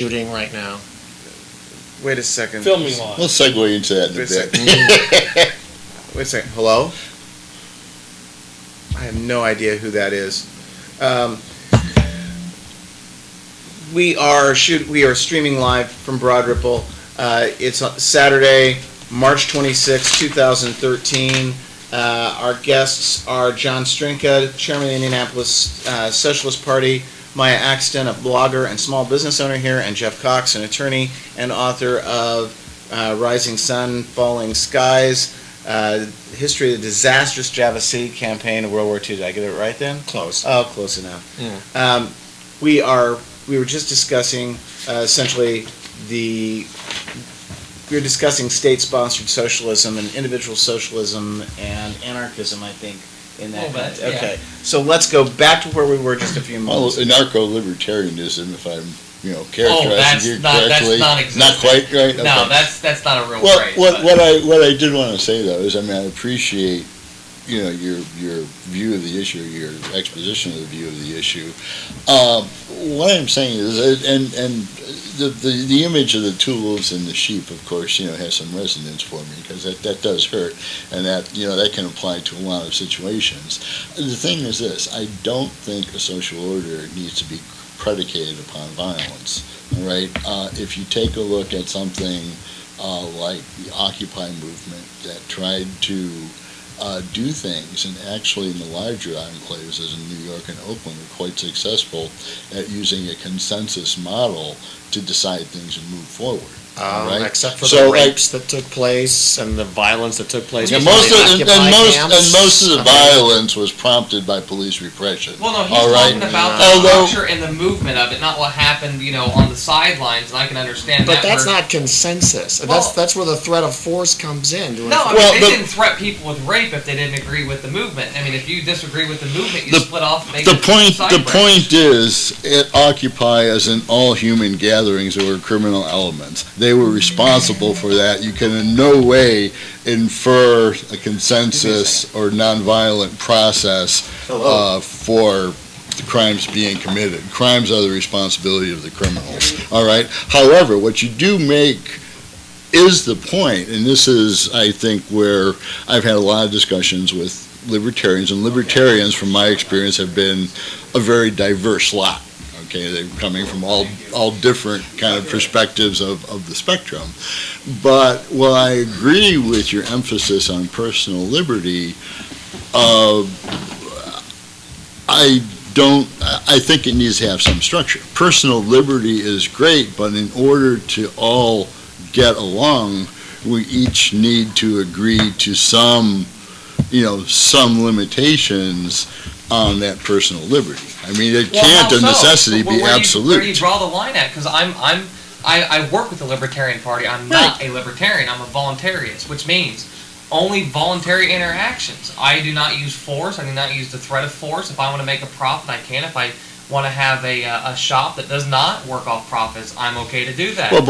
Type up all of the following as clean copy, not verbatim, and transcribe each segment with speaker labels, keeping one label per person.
Speaker 1: shooting right now.
Speaker 2: Wait a second.
Speaker 3: Filming line.
Speaker 4: We'll segue into that in a
Speaker 2: Wait a
Speaker 4: bit.
Speaker 2: Wait a second. Hello? I have no idea who that is. We are streaming live from Broad Ripple. It's Saturday, March 26, 2013. Our guests are John Strinka, chairman of the Indianapolis Socialist Party, Maya Axton, a blogger and small business owner here, and Jeff Cox, an attorney and author of Rising Sun, Falling Skies, History of the Disastrous Java City Campaign of World War II. Did I get it right then?
Speaker 1: Close.
Speaker 2: Oh, close enough.
Speaker 1: Yeah.
Speaker 2: We were just discussing essentially we were discussing state-sponsored socialism and individual socialism and anarchism, I think, in that. Okay, so let's go back to where we were just a few moments.
Speaker 4: Well, anarcho-libertarianism, if I'm characterizing it correctly.
Speaker 3: That's non-existent.
Speaker 4: Not quite right.
Speaker 3: No,
Speaker 4: Okay.
Speaker 3: that's not a real
Speaker 4: Well,
Speaker 3: phrase.
Speaker 4: what I did want to say though is, I appreciate your view of the issue, your exposition of the view of the issue. What I'm saying is, and the image of the two wolves and the sheep, of course, has some resonance for me, because that does hurt, and that can apply to a lot of situations. The thing is this: I don't think a social order needs to be predicated upon violence. All right, if you take a look at something like the Occupy movement that tried to do things, and actually in the larger enclaves, as in New York and Oakland, were quite successful at using a consensus model to decide things and move forward. Right?
Speaker 1: Except for the rapes that took place and the violence that took place.
Speaker 4: Most of the violence was prompted by police repression.
Speaker 3: Well, no, he's talking about the structure and the movement of it, not what happened, on the sidelines, and I can understand that.
Speaker 1: But that's not consensus. That's where the threat of force comes in.
Speaker 3: They didn't threat people with rape if they didn't agree with the movement. I mean, if you disagree with the movement, you split off.
Speaker 4: The point is, at Occupy, as in all human gatherings, there were criminal elements. They were responsible for that. You can in no way infer a consensus or nonviolent process for the crimes being committed. Crimes are the responsibility of the criminals. All right. However, what you do make is the point, and this is, I think, where I've had a lot of discussions with libertarians, and libertarians, from my experience, have been a very diverse lot. Okay, they're coming from all different kind of perspectives of the spectrum. But while I agree with your emphasis on personal liberty, I think it needs to have some structure. Personal liberty is great, but in order to all get along, we each need to agree to some limitations on that personal liberty. I mean, it can't a necessity be absolute.
Speaker 3: Where do you draw the line at? Because I work with the Libertarian Party. I'm not a libertarian. I'm a voluntarist, which means only voluntary interactions. I do not use force. I do not use the threat of force. If I want to make a profit, I can. If I want to have a shop that does not work off profits, I'm okay to do that. I'm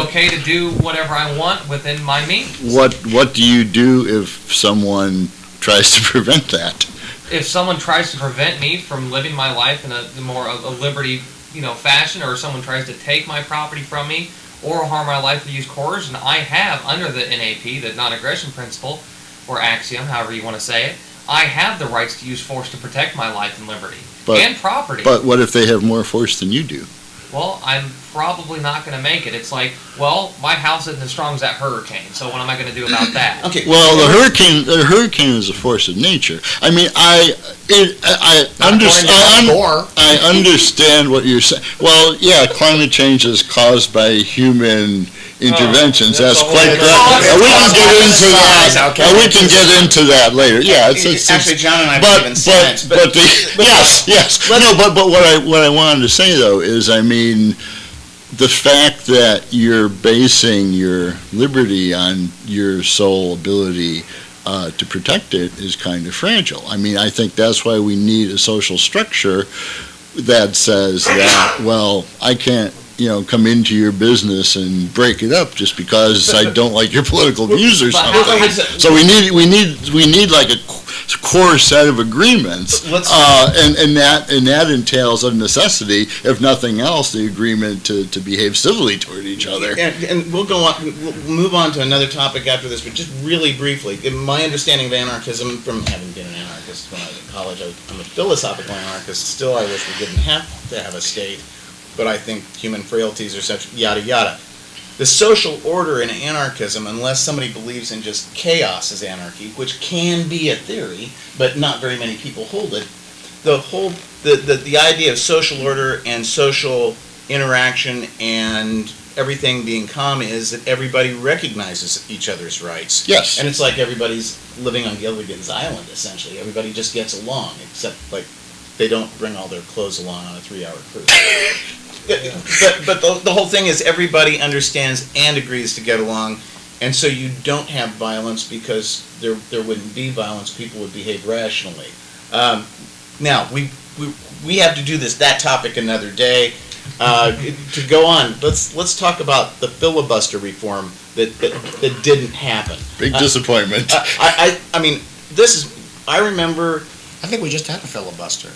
Speaker 3: okay to do whatever I want within my means.
Speaker 4: What do you do if someone tries to prevent that?
Speaker 3: If someone tries to prevent me from living my life in a more a liberty, fashion, or someone tries to take my property from me or harm my life or use coercion, I have, under the NAP, the non-aggression principle, or axiom, however you want to say it, I have the rights to use force to protect my life and liberty and property.
Speaker 4: But what if they have more force than you do?
Speaker 3: Well, I'm probably not going to make it. It's like, well, my house isn't as strong as that hurricane, so what am I going to do about that?
Speaker 4: Okay. Well, the hurricane is a force of nature. I mean, I understand what you're saying. Well, yeah, climate change is caused by human interventions. That's quite correct. We can get into that. We can get into that later. Yeah,
Speaker 2: actually, John and I believe in science.
Speaker 4: Yes. No, but what I wanted to say though is, I mean, the fact that you're basing your liberty on your sole ability to protect it is kind of fragile. I mean, I think that's why we need a social structure that says that, well, I can't come into your business and break it up just because I don't like your political views or something. So we need like core set of agreements.
Speaker 2: Let's-
Speaker 4: And that entails a necessity, if nothing else, the agreement to behave civilly toward each other.
Speaker 2: And we'll go on. We'll move on to another topic after this, but just really briefly, in my understanding of anarchism, from having been an anarchist when I was in college, I'm a philosophical anarchist. Still, I wish we didn't have to have a state, but I think human frailties are such yada yada. The social order in anarchism, unless somebody believes in just chaos as anarchy, which can be a theory, but not very many people hold it. The idea of social order and social interaction and everything being calm is that everybody recognizes each other's rights.
Speaker 4: Yes.
Speaker 2: And it's like everybody's living on Gilligan's Island, essentially. Everybody just gets along, except, like, they don't bring all their clothes along on a 3-hour cruise. But the whole thing is everybody understands and agrees to get along, and so you don't have violence because there wouldn't be violence. People would behave rationally. Now, we have to do that topic another day. To go on, let's talk about the filibuster reform that didn't happen.
Speaker 4: Big disappointment.
Speaker 2: I mean, I remember.
Speaker 1: I think we just had a filibuster.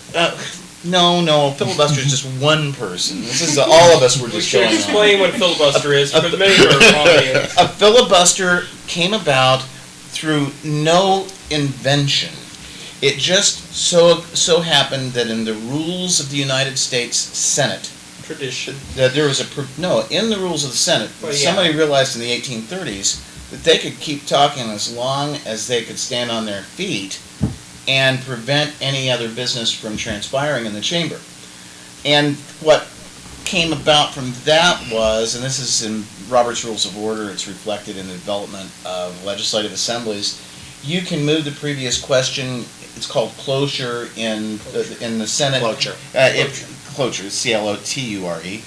Speaker 2: No, filibuster is just one person. This is all of us were
Speaker 5: We
Speaker 2: just
Speaker 5: should
Speaker 2: going
Speaker 5: explain
Speaker 2: on.
Speaker 5: what filibuster is for many of our audience.
Speaker 2: A filibuster came about through no invention. It just so happened that in the rules of the United States Senate,
Speaker 5: Tradition.
Speaker 2: that there was in the rules of the Senate,
Speaker 5: Well, yeah.
Speaker 2: somebody realized in the 1830s that they could keep talking as long as they could stand on their feet and prevent any other business from transpiring in the chamber. And what came about from that was, and this is in Robert's Rules of Order, it's reflected in the development of legislative assemblies, you can move the previous question. It's called cloture in the Senate.
Speaker 1: Cloture.
Speaker 2: Cloture, CLOTURE,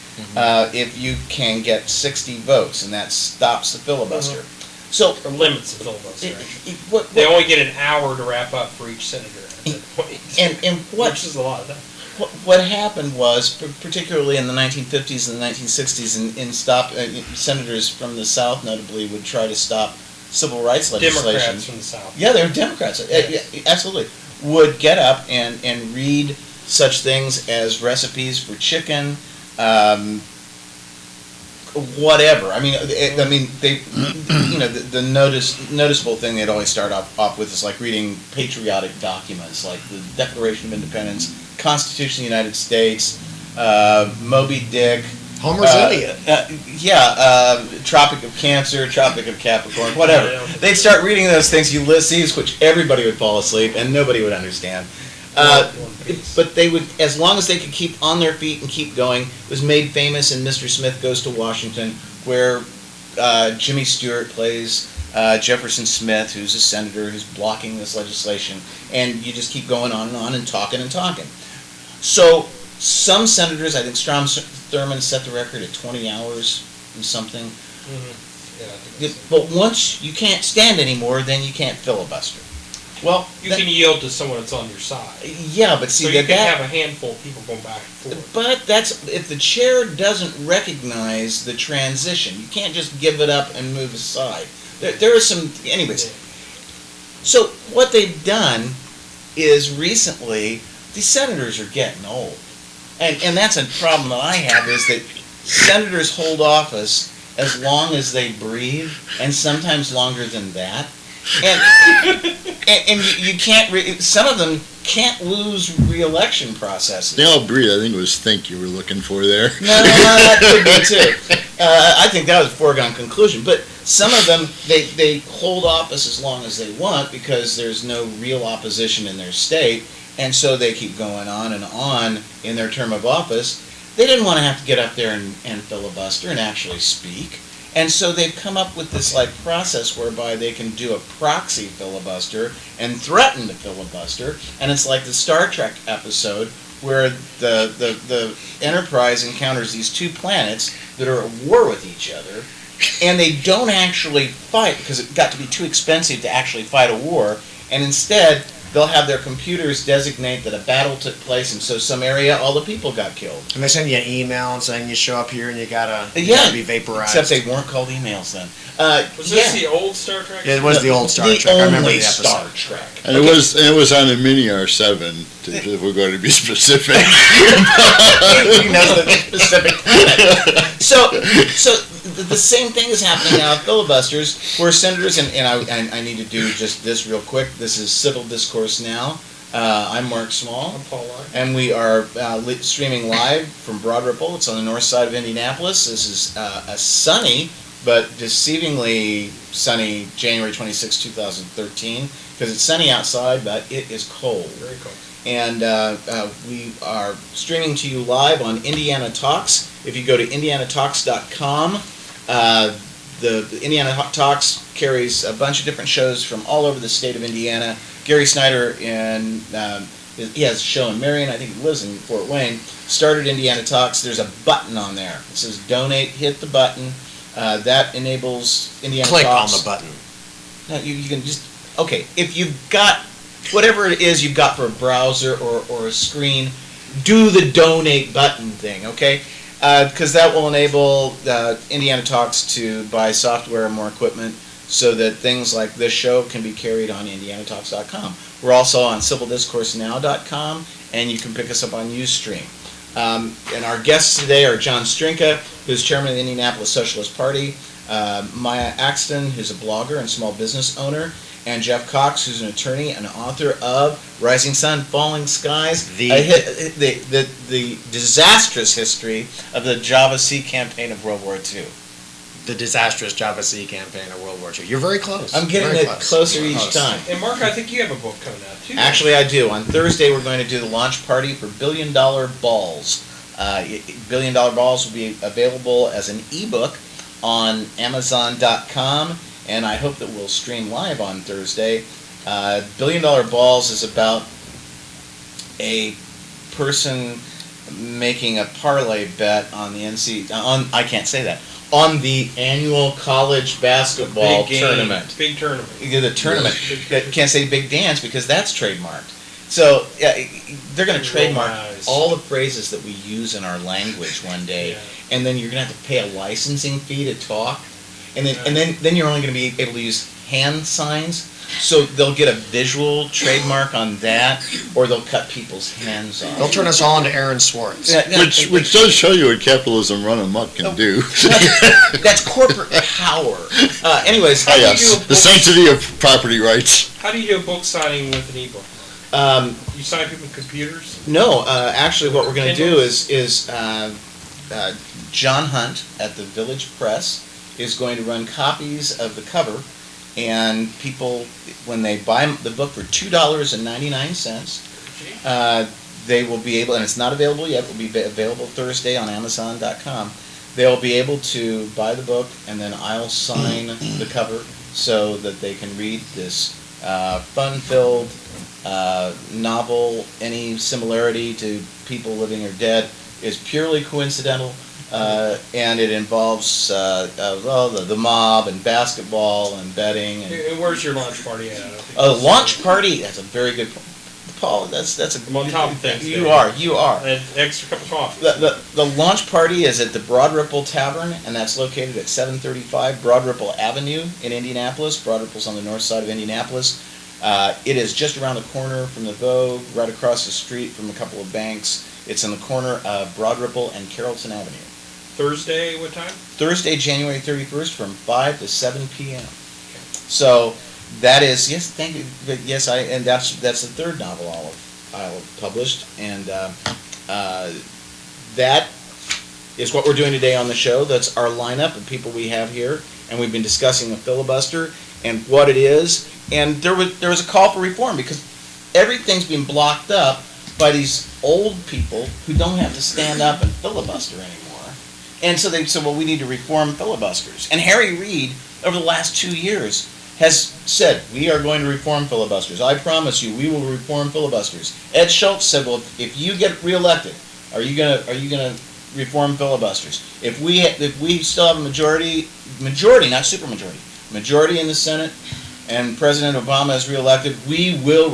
Speaker 2: if you can get 60 votes, and that stops the filibuster. So,
Speaker 5: Or limits the filibuster.
Speaker 2: what,
Speaker 5: They only get an hour to wrap up for each senator at that point.
Speaker 2: and what
Speaker 5: Which is a lot of time.
Speaker 2: what happened was, particularly in the 1950s and the 1960s, senators from the South, notably, would try to stop civil rights legislation.
Speaker 5: Democrats from the South.
Speaker 2: Yeah, they were Democrats. Yeah, absolutely. Would get up and read such things as recipes for chicken, whatever. I mean, they, the noticeable thing they'd always start off with is like reading patriotic documents, like the Declaration of Independence, Constitution of the United States, Moby Dick.
Speaker 1: Homer's Iliad.
Speaker 2: Tropic of Cancer, Tropic of Capricorn, whatever. They'd start reading those things, Ulysses, which everybody would fall asleep and nobody would understand. But they would, as long as they could keep on their feet and keep going, it was made famous in Mr. Smith Goes to Washington, where Jimmy Stewart plays Jefferson Smith, who's a senator who's blocking this legislation, and you just keep going on and talking and talking. So some senators, I think Strom Thurmond set the record at 20 hours and something.
Speaker 5: Yeah,
Speaker 2: But once you can't stand anymore, then you can't filibuster. Well,
Speaker 5: you can yield to someone that's on your side.
Speaker 2: Yeah, but see
Speaker 5: So you
Speaker 2: that.
Speaker 5: can have a handful of people going back and forth.
Speaker 2: But that's if the chair doesn't recognize the transition. You can't just give it up and move aside. There are some, anyways. So what they've done is recently these senators are getting old, and that's a problem that I have is that senators hold office as long as they breathe, and sometimes longer than that. And you can't. Some of them can't lose re-election processes.
Speaker 4: They all breathe. I think it was think you were looking for there.
Speaker 2: No, that could be too. I think that was a foregone conclusion. But some of them, they hold office as long as they want because there's no real opposition in their state, and so they keep going on and on in their term of office. They didn't want to have to get up there and filibuster and actually speak. And so they've come up with this like process whereby they can do a proxy filibuster and threaten to filibuster. And it's like the Star Trek episode where the Enterprise encounters these two planets that are at war with each other, and they don't actually fight because it got to be too expensive to actually fight a war. And instead, they'll have their computers designate that a battle took place in some area, all the people got killed.
Speaker 6: And they send you an email saying you show up here and you gotta be vaporized.
Speaker 2: Except they weren't called emails then.
Speaker 5: Was this the old Star Trek?
Speaker 6: It was the old Star
Speaker 2: The
Speaker 6: Trek. I remember
Speaker 2: only
Speaker 6: the episode.
Speaker 2: Star Trek.
Speaker 4: And it was on the Mini R7, if we're going to be specific.
Speaker 2: He knows the specific planet. So the same thing is happening now with filibusters, where senators, and I need to do just this real quick. This is Civil Discourse Now. I'm Mark Small.
Speaker 5: I'm Paul Lyon.
Speaker 2: And we are streaming live from Broad Ripple. It's on the north side of Indianapolis. This is a sunny but deceivingly sunny January 26, 2013, because it's sunny outside, but it is cold.
Speaker 5: Very cool.
Speaker 2: And we are streaming to you live on Indiana Talks. If you go to indianatalks.com, the Indiana Talks carries a bunch of different shows from all over the state of Indiana. Gary Snyder, he has a show in Marion, I think he lives in Fort Wayne, started Indiana Talks. There's a button on there. It says donate, hit the button. That enables Indiana
Speaker 6: Click
Speaker 2: Talks.
Speaker 6: on the button.
Speaker 2: No, you can just, okay, if you've got, whatever it is you've got for a browser or a screen, do the donate button thing, okay? Because that will enable Indiana Talks to buy software and more equipment so that things like this show can be carried on indianatalks.com. We're also on civildiscoursenow.com, and you can pick us up on Ustream. And our guests today are John Strinka, who's chairman of the Indianapolis Socialist Party, Maya Axton, who's a blogger and small business owner, and Jeff Cox, who's an attorney and author of Rising Sun, Falling Skies, the disastrous history of the Java Sea campaign of World War II.
Speaker 6: The disastrous Java Sea campaign of World War II. You're very close.
Speaker 2: I'm getting
Speaker 6: Very
Speaker 2: it closer
Speaker 6: Very
Speaker 2: each
Speaker 6: close.
Speaker 2: time.
Speaker 5: And Mark, I think you have a book coming out too.
Speaker 2: Actually, I do. On Thursday, we're going to do the launch party for $1 Billion Balls. $1 Billion Balls will be available as an ebook on Amazon.com, and I hope that we'll stream live on Thursday. $1 Billion Balls is about a person making a parlay bet on the I can't say that. On the annual college basketball
Speaker 5: Big game,
Speaker 2: tournament.
Speaker 5: Big tournament.
Speaker 2: The tournament. Can't say big dance because that's trademarked. So they're going to trademark
Speaker 5: Nice.
Speaker 2: all the phrases that we use in our language one day,
Speaker 5: Yeah.
Speaker 2: and then you're going to have to pay a licensing fee to talk, and then you're only going to be able to use hand signs. So they'll get a visual trademark on that, or they'll cut people's hands off.
Speaker 6: They'll turn us all into Aaron Swartz.
Speaker 4: Which does show you what capitalism run amok can do.
Speaker 2: That's corporate power. Anyways,
Speaker 5: How do you
Speaker 4: Yes,
Speaker 5: do a
Speaker 4: the
Speaker 5: book-
Speaker 4: sanctity of property rights.
Speaker 5: How do you do a book signing with an ebook? You sign people with computers?
Speaker 2: No, actually, what we're going to do
Speaker 5: Kindles?
Speaker 2: is John Hunt at the Village Press is going to run copies of the cover, and people, when they buy the book for $2.99, they will be able, and it's not available yet, it will be available Thursday on Amazon.com. They'll be able to buy the book, and then I'll sign the cover so that they can read this fun-filled novel. Any similarity to people living or dead is purely coincidental, and it involves the mob and basketball and betting.
Speaker 5: And where's your launch party at? I don't think
Speaker 2: A
Speaker 5: it's-
Speaker 2: launch party. That's a very good point, Paul. That's a.
Speaker 5: I'm on top of things,
Speaker 2: You
Speaker 5: Dave.
Speaker 2: are.
Speaker 5: An extra cup of coffee.
Speaker 2: The launch party is at the Broad Ripple Tavern, and that's located at 735 Broad Ripple Avenue in Indianapolis. Broad Ripple's on the north side of Indianapolis. It is just around the corner from the Vogue, right across the street from a couple of banks. It's in the corner of Broad Ripple and Carrollton Avenue.
Speaker 5: Thursday, what time?
Speaker 2: Thursday, January 31st from 5 to 7 p.m. So that is, yes, thank you. Yes, and that's the third novel I'll have published, and that is what we're doing today on the show. That's our lineup of people we have here, and we've been discussing the filibuster and what it is. And there was a call for reform because everything's been blocked up by these old people who don't have to stand up and filibuster anymore. And so they said, well, we need to reform filibusters. And Harry Reid, over the last 2 years, has said, we are going to reform filibusters. I promise you, we will reform filibusters. Ed Schultz said, well, if you get reelected, are you gonna reform filibusters? If we still have a majority, not supermajority, majority in the Senate, and President Obama is reelected, we will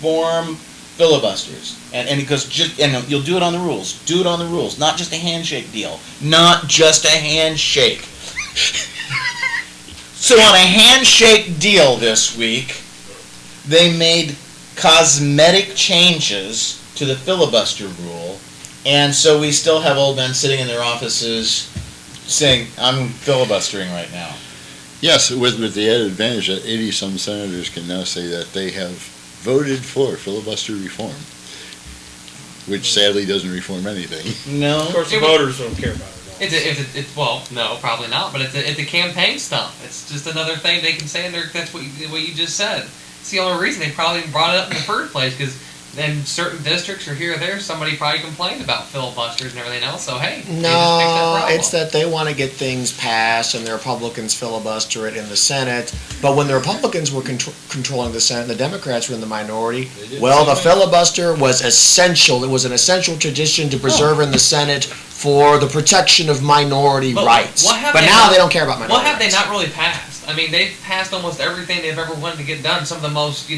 Speaker 2: reform filibusters. And he goes, and you'll do it on the rules. Do it on the rules. Not just a handshake deal. Not just a handshake. So on a handshake deal this week, they made cosmetic changes to the filibuster rule, and so we still have old men sitting in their offices saying, I'm filibustering right now.
Speaker 4: Yes, with the added advantage that 80-some senators can now say that they have voted for filibuster reform, which sadly doesn't reform anything.
Speaker 2: No.
Speaker 5: Of course, the voters don't care about it.
Speaker 3: Well, no, probably not. But it's a campaign stunt. It's just another thing they can say, and that's what you just said. It's the only reason they probably brought it up in the first place, because in certain districts or here or there, somebody probably complained about filibusters and everything else. So hey, they just fixed that
Speaker 6: No,
Speaker 3: problem.
Speaker 6: it's that they want to get things passed, and the Republicans filibuster it in the Senate. But when the Republicans were controlling the Senate, and the Democrats were in the minority. Well, the filibuster was essential. It was an essential tradition to preserve in the Senate for the protection of minority
Speaker 3: But
Speaker 6: rights.
Speaker 3: what have
Speaker 6: But
Speaker 3: they
Speaker 6: now
Speaker 3: not-
Speaker 6: they don't care about minority
Speaker 3: What have they
Speaker 6: rights.
Speaker 3: not really passed? I mean, they've passed almost everything they've ever wanted to get done. Some of the most,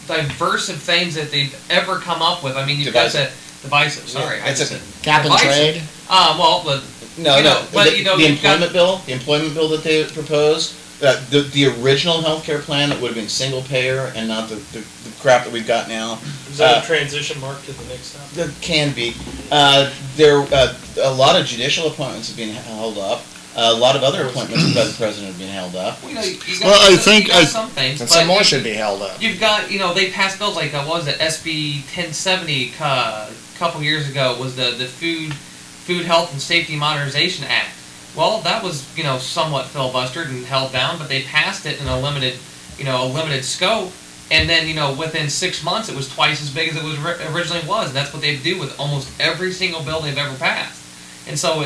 Speaker 3: diverse of things that they've ever come up with. I mean, you've got the divisive. Sorry,
Speaker 2: Yeah,
Speaker 3: I
Speaker 2: it's
Speaker 3: just
Speaker 2: a-
Speaker 3: said
Speaker 6: Cap and
Speaker 3: divisive.
Speaker 6: trade.
Speaker 3: Well, but
Speaker 2: No,
Speaker 3: You
Speaker 2: no.
Speaker 3: know, but,
Speaker 2: the,
Speaker 3: you know,
Speaker 2: the
Speaker 3: you've got-
Speaker 2: employment bill that they proposed, the original health care plan that would have been single payer and not the crap that we've got now.
Speaker 5: Is that a transition mark to the next step?
Speaker 2: That can be. A lot of judicial appointments have been held up. A lot of other appointments by the president have been held up.
Speaker 3: you got,
Speaker 4: Well, I
Speaker 3: you
Speaker 4: think
Speaker 3: got
Speaker 4: I-
Speaker 3: some things,
Speaker 6: And
Speaker 3: but
Speaker 6: some more
Speaker 3: you-
Speaker 6: should be held up.
Speaker 3: You've got, they passed bills like what was it, SB 1070 a couple years ago was the Food Health and Safety Modernization Act. Well, that was somewhat filibustered and held down, but they passed it in a limited scope. And then within 6 months, it was twice as big as it was originally was. And that's what they do with almost every single bill they've ever passed. And so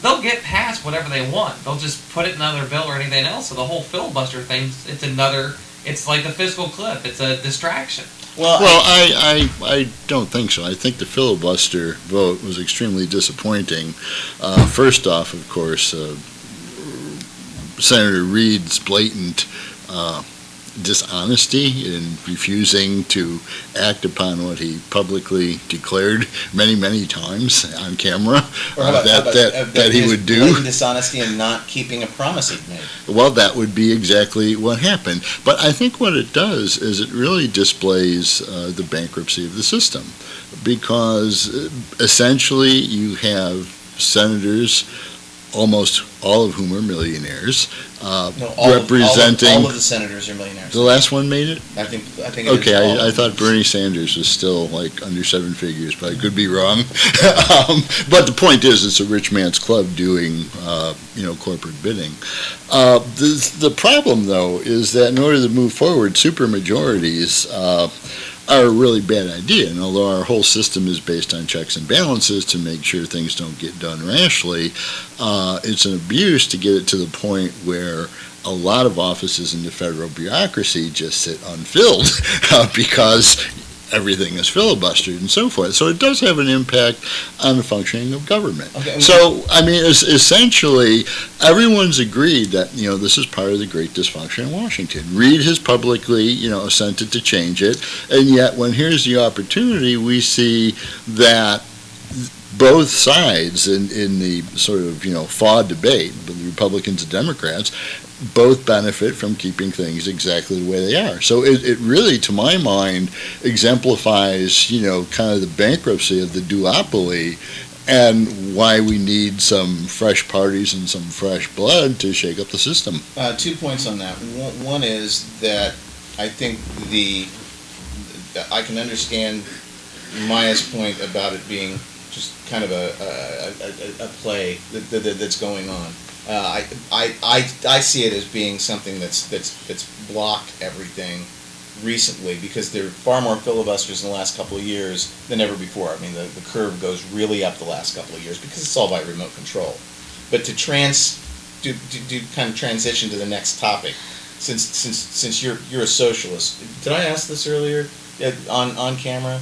Speaker 3: they'll get past whatever they want. They'll just put it in another bill or anything else. So the whole filibuster thing, it's like the fiscal cliff. It's a distraction.
Speaker 4: Well, I don't think so. I think the filibuster vote was extremely disappointing. First off, of course, Senator Reid's blatant dishonesty in refusing to act upon what he publicly declared many, many times on camera
Speaker 2: Or how about
Speaker 4: that he
Speaker 2: his
Speaker 4: would do.
Speaker 2: blatant dishonesty in not keeping a promise he'd made.
Speaker 4: Well, that would be exactly what happened. But I think what it does is it really displays the bankruptcy of the system, because essentially you have senators, almost all of whom are millionaires,
Speaker 2: No,
Speaker 4: representing.
Speaker 2: all of the senators are millionaires.
Speaker 4: The last one made it?
Speaker 2: I think it is
Speaker 4: Okay,
Speaker 2: all.
Speaker 4: I thought Bernie Sanders was still like under seven figures, but I could be wrong. But the point is, it's a rich man's club doing, corporate bidding. The problem, though, is that in order to move forward, supermajorities are a really bad idea. And although our whole system is based on checks and balances to make sure things don't get done rashly, it's an abuse to get it to the point where a lot of offices in the federal bureaucracy just sit unfilled because everything is filibustered and so forth. So it does have an impact on the functioning of government.
Speaker 2: Okay.
Speaker 4: So, I mean, essentially, everyone's agreed that, this is part of the great dysfunction in Washington. Reid has publicly, assented to change it, and yet when here's the opportunity, we see that both sides in the sort of, FAW debate, the Republicans and Democrats, both benefit from keeping things exactly the way they are. So it really, to my mind, exemplifies, kind of the bankruptcy of the duopoly and why we need some fresh parties and some fresh blood to shake up the system.
Speaker 2: 2 points on that. One is that I think I can understand Maya's point about it being just kind of a play that's going on. I see it as being something that's blocked everything recently, because there are far more filibusters in the last couple of years than ever before. I mean, the curve goes really up the last couple of years because it's all by remote control. But to do kind of transition to the next topic, since you're a socialist, did I ask this earlier on camera?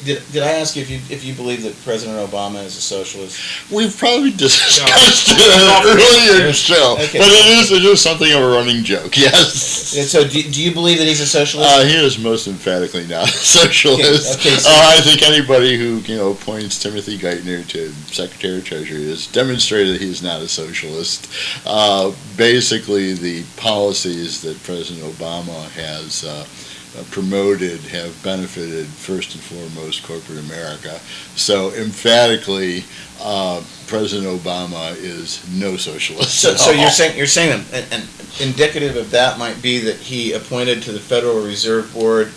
Speaker 2: Did I ask you if you believe that President Obama is a socialist?
Speaker 4: We've probably discussed it in an earlier show,
Speaker 2: Okay.
Speaker 4: but it is something of a running joke. Yes.
Speaker 2: And so, do you believe that he's a socialist?
Speaker 4: He is most emphatically not a socialist.
Speaker 2: Okay, so-
Speaker 4: I think anybody who appoints Timothy Geithner to Secretary of Treasury has demonstrated that he's not a socialist. Basically, the policies that President Obama has promoted have benefited first and foremost corporate America. So emphatically, President Obama is no socialist.
Speaker 2: So you're saying that and indicative of that might be that he appointed to the Federal Reserve Board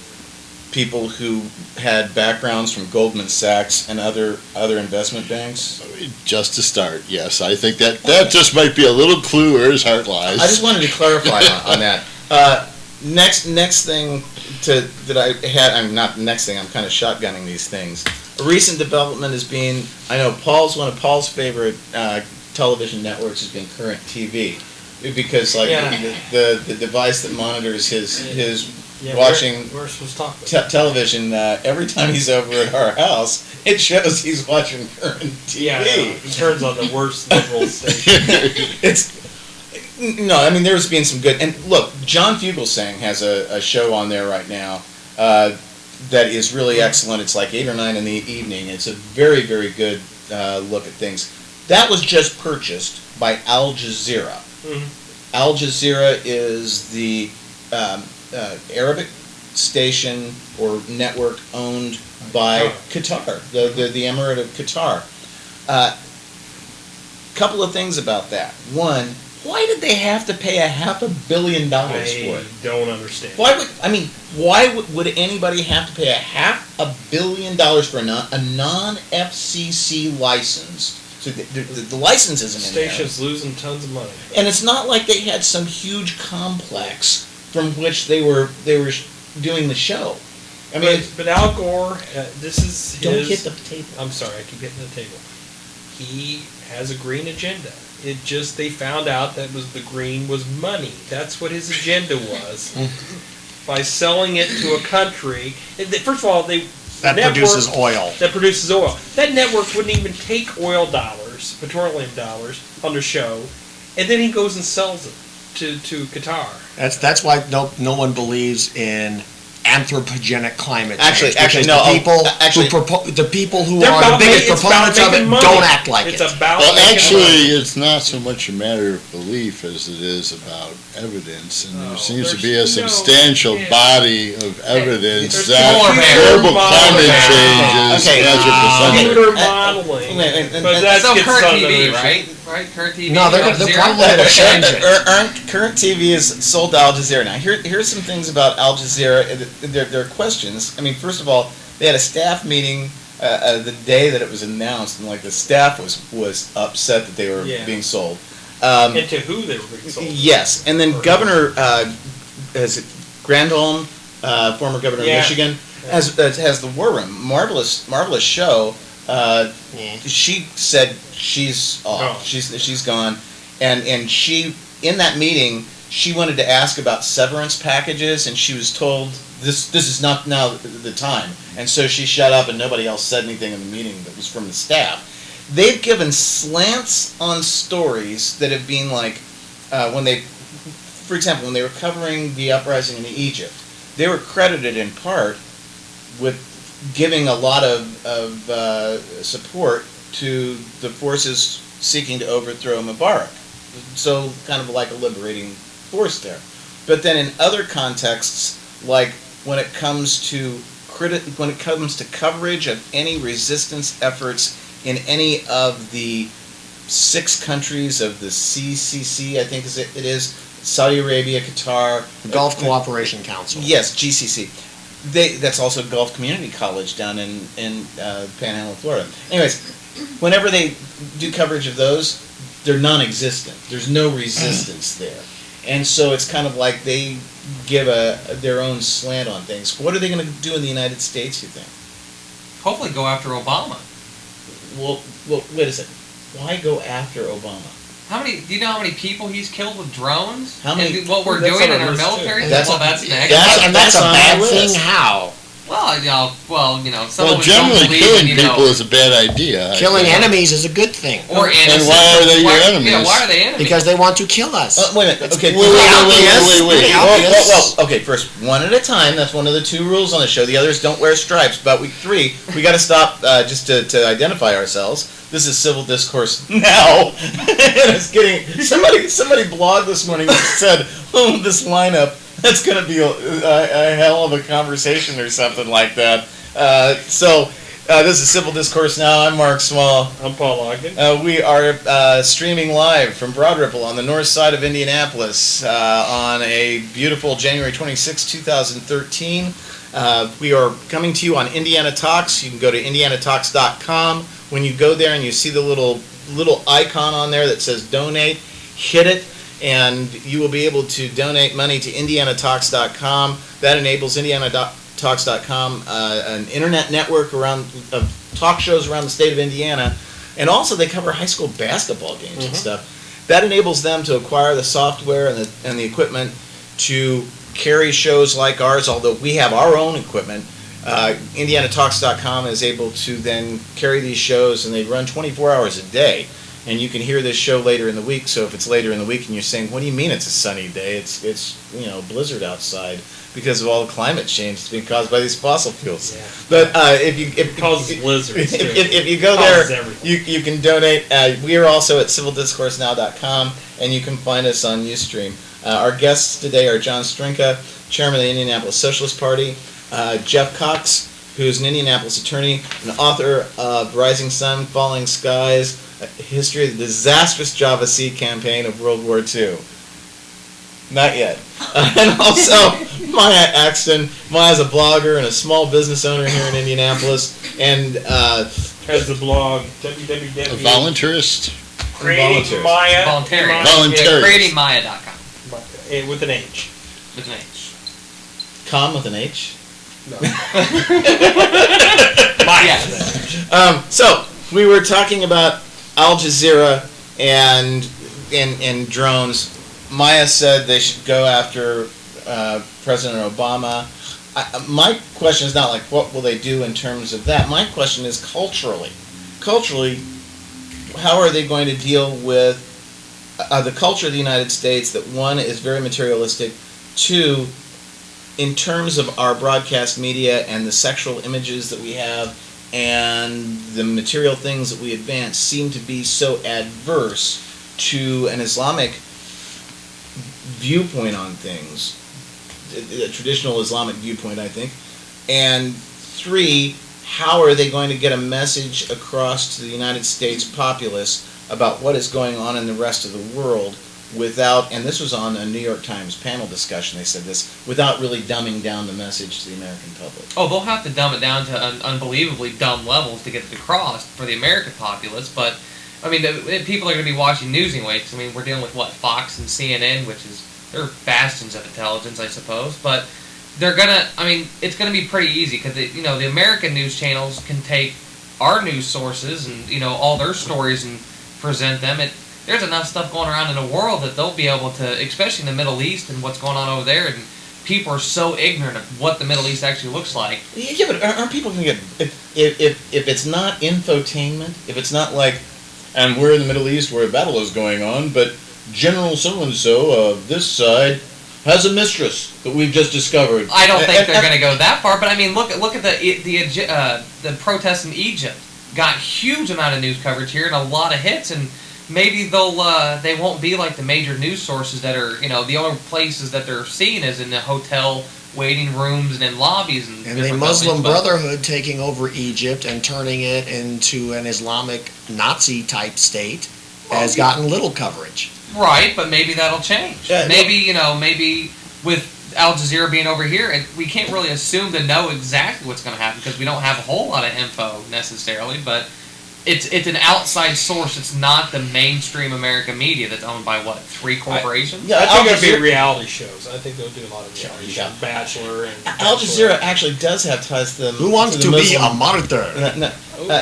Speaker 2: people who had backgrounds from Goldman Sachs and other investment banks.
Speaker 4: Just to start, yes, I think that just might be a little clue where his heart lies.
Speaker 2: I just wanted to clarify on that. Next thing that I had, I'm not the next thing. I'm kind of shotgunning these things. A recent development is being. I know one of Paul's favorite television networks has been Current TV, because the device that monitors his watching
Speaker 5: We're supposed to talk about
Speaker 2: television. Every time he's over at our house, it shows he's watching Current TV.
Speaker 5: Yeah, he turns on the worst liberal station.
Speaker 2: No, I mean, there's been some good. And look, John Fugelsang has a show on there right now that is really excellent. It's like 8 or 9 in the evening. It's a very, very good look at things. That was just purchased by Al Jazeera.
Speaker 5: Mm-hmm.
Speaker 2: Al Jazeera is the Arabic station or network owned by Qatar, the Emirate of Qatar. Couple of things about that. One, why did they have to pay $500 million for
Speaker 5: I
Speaker 2: it?
Speaker 5: don't understand.
Speaker 2: Why would anybody have to pay $500 million for a non-FCC license? So the license isn't in there.
Speaker 5: Station's losing tons of money.
Speaker 2: And it's not like they had some huge complex from which they were doing the show. I mean,
Speaker 5: But Al Gore, this is his.
Speaker 2: don't hit the table.
Speaker 5: I'm sorry, I keep hitting the table. He has a green agenda. They found out that the green was money. That's what his agenda was. By selling it to a country, first of all,
Speaker 6: produces oil.
Speaker 5: That produces oil. That network wouldn't even take oil dollars, petroleum dollars, on the show, and then he goes and sells it to Qatar.
Speaker 6: That's why no one believes in anthropogenic climate change.
Speaker 2: Actually,
Speaker 6: because
Speaker 2: no.
Speaker 6: the people who
Speaker 5: They're
Speaker 6: are the
Speaker 5: about
Speaker 6: biggest
Speaker 5: it's
Speaker 6: proponents
Speaker 5: about
Speaker 6: of it
Speaker 5: making money.
Speaker 6: don't act like
Speaker 5: it's
Speaker 6: it.
Speaker 5: About
Speaker 4: Well,
Speaker 5: making
Speaker 4: actually,
Speaker 5: money.
Speaker 4: it's not so much a matter of belief as it is about evidence, and there seems to be a
Speaker 5: there's
Speaker 4: substantial
Speaker 5: yeah.
Speaker 4: body of evidence
Speaker 5: There's
Speaker 4: that
Speaker 5: computer
Speaker 4: global climate
Speaker 5: modeling.
Speaker 4: change
Speaker 2: Okay.
Speaker 4: is
Speaker 5: Computer
Speaker 2: Okay.
Speaker 5: modeling.
Speaker 2: And
Speaker 5: But that's
Speaker 3: So
Speaker 5: gets
Speaker 3: Current
Speaker 5: on
Speaker 3: TV,
Speaker 5: the-
Speaker 3: right? Right, Current TV.
Speaker 6: No, they're
Speaker 3: Al Jazeera?
Speaker 6: probably going to change it.
Speaker 2: Current TV is sold to Al Jazeera. Now, here's some things about Al Jazeera. There are questions. I mean, first of all, they had a staff meeting the day that it was announced, and the staff was upset that they were being sold.
Speaker 5: And to who they were being sold.
Speaker 2: Yes, and then Governor Granholm, former governor of Michigan, has the War Room. Marvelous show. She said she's off.
Speaker 5: Oh.
Speaker 2: She's gone, and she in that meeting she wanted to ask about severance packages, and she was told this is not now the time, and so she shut up, and nobody else said anything in the meeting that was from the staff. They've given slants on stories that have been for example, when they were covering the uprising in Egypt, they were credited in part with giving a lot of support to the forces seeking to overthrow Mubarak. So kind of like a liberating force there. But then in other contexts, like when it comes to coverage of any resistance efforts in any of the 6 countries of the CCC, I think it is Saudi Arabia, Qatar,
Speaker 6: Gulf Cooperation Council.
Speaker 2: Yes, GCC. That's also Gulf Community College down in Panhandle, Florida. Anyways, whenever they do coverage of those, they're non-existent. There's no resistance there, and so it's kind of like they give their own slant on things. What are they going to do in the United States, you think?
Speaker 3: Hopefully go after Obama.
Speaker 2: Well, wait a second. Why go after Obama?
Speaker 3: Do you know how many people he's killed with drones?
Speaker 2: How many-
Speaker 3: And what we're
Speaker 5: That's
Speaker 3: doing
Speaker 5: on
Speaker 3: in
Speaker 5: our
Speaker 3: our
Speaker 5: list, too.
Speaker 3: military?
Speaker 2: That's
Speaker 3: Well,
Speaker 2: on-
Speaker 3: that's next.
Speaker 2: That's
Speaker 6: That's a
Speaker 2: on
Speaker 6: bad
Speaker 2: the
Speaker 6: thing.
Speaker 2: list.
Speaker 6: How?
Speaker 3: Some of us don't
Speaker 4: generally
Speaker 3: believe
Speaker 4: killing
Speaker 3: in,
Speaker 4: people is a bad idea. I
Speaker 6: Killing
Speaker 4: think.
Speaker 6: enemies is a good thing
Speaker 3: or innocent.
Speaker 4: And why are they your enemies?
Speaker 3: Yeah, why are they enemies?
Speaker 6: because they want to kill us.
Speaker 2: Wait a minute. Okay.
Speaker 4: Wait.
Speaker 2: Well, okay. First, one at a time. That's one of the 2 rules on the show. The others don't wear stripes. But we got to stop just to identify ourselves. This is Civil Discourse Now. And it's getting somebody blogged this morning that said, "Oh, this lineup. That's going to be a hell of a conversation or something like that." This is Civil Discourse Now. I'm Mark Small.
Speaker 5: I'm Paul Ogden.
Speaker 2: We are streaming live from Broad Ripple on the north side of Indianapolis on a beautiful January 26, 2013. We are coming to you on Indiana Talks. You can go to indianatalks.com. When you go there and you see the little icon on there that says donate, hit it, and you will be able to donate money to indianatalks.com. That enables indianatalks.com, an internet network of talk shows around the state of Indiana, and also they cover high school basketball games and stuff. That enables them to acquire the software and the equipment to carry shows like ours, although we have our own equipment. IndianaTalks.com is able to then carry these shows, and they run 24 hours a day. And you can hear this show later in the week. So if it's later in the week and you're saying, "What do you mean it's a sunny day? It's blizzard outside because of all the climate change that's being caused by these fossil fuels."
Speaker 5: Yeah.
Speaker 2: But if
Speaker 5: It causes blizzards.
Speaker 2: if you go
Speaker 5: Causes
Speaker 2: there,
Speaker 5: everything.
Speaker 2: you can donate. We are also at civildiscoursenow.com, and you can find us on Ustream. Our guests today are John Strinka, chairman of the Indianapolis Socialist Party, Jeff Cox, who's an Indianapolis attorney, and author of Rising Sun, Falling Skies, a history of the disastrous Java Sea campaign of World War II. Not yet. And also Maya Axton. Maya's a blogger and a small business owner here in Indianapolis, and
Speaker 5: Has the blog
Speaker 4: A
Speaker 5: www.
Speaker 4: voluntarist?
Speaker 5: Creating Maya.
Speaker 3: Voluntarian.
Speaker 4: Voluntarian.
Speaker 3: CreatingMaya.com
Speaker 5: With an H.
Speaker 3: with an H.
Speaker 2: com with an H.
Speaker 5: No.
Speaker 3: Yes.
Speaker 2: So we were talking about Al Jazeera and drones. Maya said they should go after President Obama. My question is not like what will they do in terms of that. My question is culturally. Culturally, how are they going to deal with the culture of the United States that, one, is very materialistic, two, in terms of our broadcast media and the sexual images that we have and the material things that we advance seem to be so adverse to an Islamic viewpoint on things, a traditional Islamic viewpoint, I think. And three, how are they going to get a message across to the United States populace about what is going on in the rest of the world without, and this was on a New York Times panel discussion, they said this, without really dumbing down the message to the American public?
Speaker 3: Oh, they'll have to dumb it down to unbelievably dumb levels to get it across for the American populace, but, I mean, people are going to be watching news anyway, 'cause, I mean, we're dealing with, Fox and CNN, which is, they're bastions of intelligence, I suppose, but they're going to, I mean, it's going to be pretty easy, because, the American news channels can take our news sources and, all their stories and present them. There's enough stuff going around in the world that they'll be able to, especially in the Middle East and what's going on over there, and people are so ignorant of what the Middle East actually looks like.
Speaker 2: Yeah, but aren't people going to get, if it's not infotainment, if it's not like, and we're in the Middle East where a battle is going on, but General so-and-so of this side has a mistress that we've just discovered.
Speaker 3: I don't think they're going to go that far, but I mean, look at the protests in Egypt. Got huge amount of news coverage here and a lot of hits, and maybe they won't be like the major news sources that are, the only places that they're seen is in the hotel waiting rooms and in lobbies and
Speaker 6: And the
Speaker 3: different
Speaker 6: Muslim
Speaker 3: buildings,
Speaker 6: Brotherhood taking over Egypt and turning it into an Islamic Nazi type state has gotten little coverage.
Speaker 3: Right, but maybe that'll change.
Speaker 2: Yeah,
Speaker 3: maybe, maybe with Al Jazeera being over here, and we can't really assume to know exactly what's going to happen because we don't have a whole lot of info necessarily, but it's an outside source. It's not the mainstream American media that's owned by, 3 corporations?
Speaker 2: Yeah,
Speaker 5: I
Speaker 2: Al
Speaker 5: think it'll
Speaker 2: Jazeera,
Speaker 5: be reality shows. I think they'll do a lot of reality
Speaker 2: Yeah.
Speaker 5: shows. Bachelor and
Speaker 2: Al Jazeera
Speaker 5: Bachelorette.
Speaker 2: actually does have ties to the
Speaker 6: Who wants to
Speaker 2: the
Speaker 6: be a
Speaker 2: Muslim-
Speaker 6: martyr?
Speaker 2: No,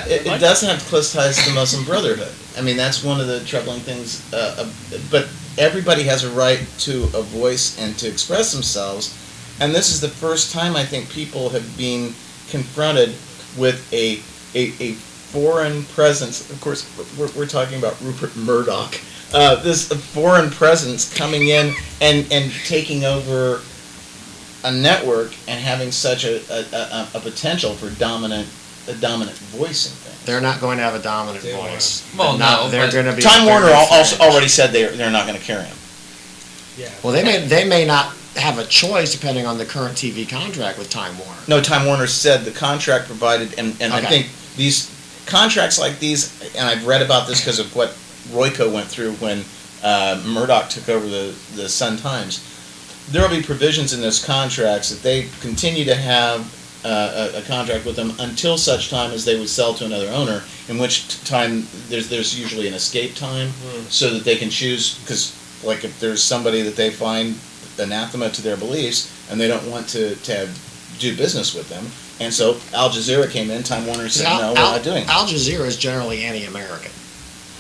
Speaker 2: it does have close ties to the Muslim Brotherhood. I mean, that's one of the troubling things. But everybody has a right to a voice and to express themselves. And this is the first time I think people have been confronted with a foreign presence. Of course, we're talking about Rupert Murdoch. This foreign presence coming in and taking over a network and having such a potential for a dominant voice in things.
Speaker 6: They're not going to have a dominant
Speaker 5: They
Speaker 6: voice.
Speaker 3: Well, no,
Speaker 6: They're
Speaker 3: but
Speaker 6: going to be.
Speaker 2: Time
Speaker 6: very
Speaker 2: Warner also
Speaker 6: fringe.
Speaker 2: already said they're not going to carry him.
Speaker 5: Yeah.
Speaker 6: Well, they may not have a choice depending on the current TV contract with Time Warner.
Speaker 2: No, Time Warner said the contract provided, and I
Speaker 6: Okay.
Speaker 2: think these contracts like these, and I've read about this because of what Royco went through when Murdoch took over the Sun Times. There will be provisions in those contracts that they continue to have a contract with them until such time as they would sell to another owner, in which time there's usually an escape time, so that they can choose, because like if there's somebody that they find anathema to their beliefs and they don't want to do business with them, and so Al Jazeera came in, Time Warner said, no, we're not doing it.
Speaker 6: Al Jazeera is generally anti-American.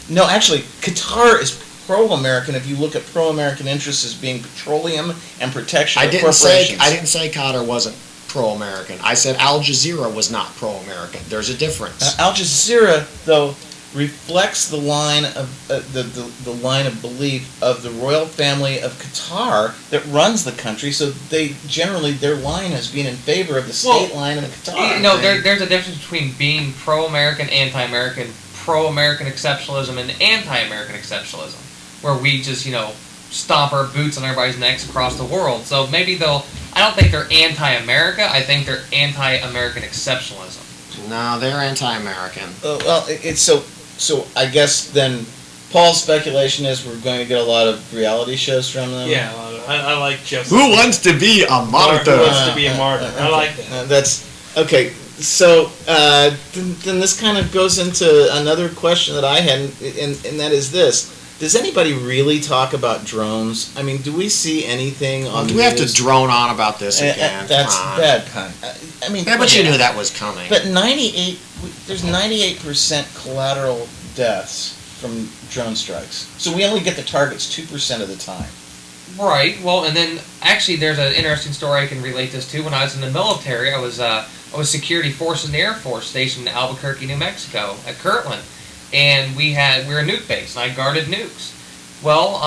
Speaker 2: No, actually, Qatar is pro-American if you look at pro-American interests as being petroleum and protection of corporations.
Speaker 6: I didn't say Qatar wasn't pro-American. I said Al Jazeera was not pro-American. There's a difference.
Speaker 2: Al Jazeera, though, reflects the line of the line of belief of the royal family of Qatar that runs the country. So they generally their line has been in favor of the state line of Qatar.
Speaker 3: No, there's a difference between being pro-American, anti-American, pro-American exceptionalism, and anti-American exceptionalism, where we just stomp our boots on everybody's necks across the world. So maybe I don't think they're anti-America. I think they're anti-American exceptionalism.
Speaker 6: No, they're anti-American.
Speaker 2: Well, it's so. I guess then Paul's speculation is we're going to get a lot of reality shows from them.
Speaker 5: Yeah, I like Jeff.
Speaker 6: Who wants to be a
Speaker 5: Who
Speaker 6: martyr?
Speaker 5: wants to be a martyr? I like that.
Speaker 2: That's okay. So then this kind of goes into another question that I had, and that is this. Does anybody really talk about drones? I mean, do we see anything on
Speaker 6: Do
Speaker 2: the
Speaker 6: we have to
Speaker 2: news?
Speaker 6: drone on about this again?
Speaker 2: That's
Speaker 6: Come on.
Speaker 2: bad pun. I mean,
Speaker 6: Yeah, but you knew that was coming.
Speaker 2: But there's 98% collateral deaths from drone strikes. So we only get the targets 2% of the time.
Speaker 3: Right. Well, and then actually, there's an interesting story I can relate this to. When I was in the military, I was security force in the Air Force stationed in Albuquerque, New Mexico, at Kirtland, and we were a nuke base, and I guarded nukes. Well,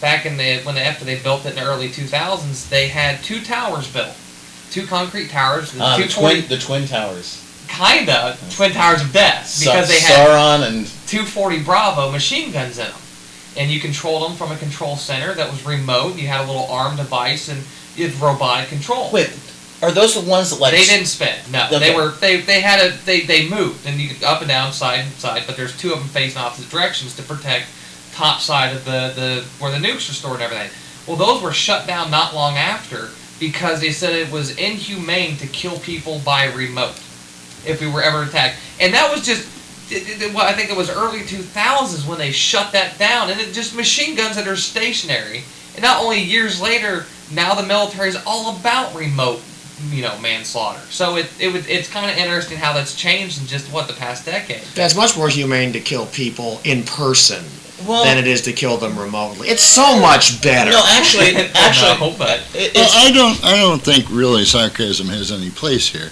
Speaker 3: back after they built it in the early 2000s, they had 2 towers built, 2 concrete towers.
Speaker 2: The twin towers.
Speaker 3: Kinda twin towers of death, because they had
Speaker 2: Sauron and
Speaker 3: 240 Bravo machine guns in them. And you controlled them from a control center that was remote. You had a little arm device, and you had robotic control.
Speaker 2: wait, are those the ones that like
Speaker 3: They didn't spin. No,
Speaker 2: Okay.
Speaker 3: they moved, and you could up and down, side and side. But there's 2 of them facing opposite directions to protect top side of the where the nukes are stored and everything. Well, those were shut down not long after because they said it was inhumane to kill people by remote if we were ever attacked. And that was just, I think it was early 2000s when they shut that down. And it just machine guns that are stationary. And not only years later, now the military is all about remote, manslaughter. So it's kind of interesting how that's changed in just the past decade.
Speaker 6: That's much more humane to kill people in person
Speaker 2: Well,
Speaker 6: than it is to kill them remotely. It's so much better.
Speaker 2: no, actually,
Speaker 3: No, but
Speaker 4: Well, I don't think really sarcasm has any place here.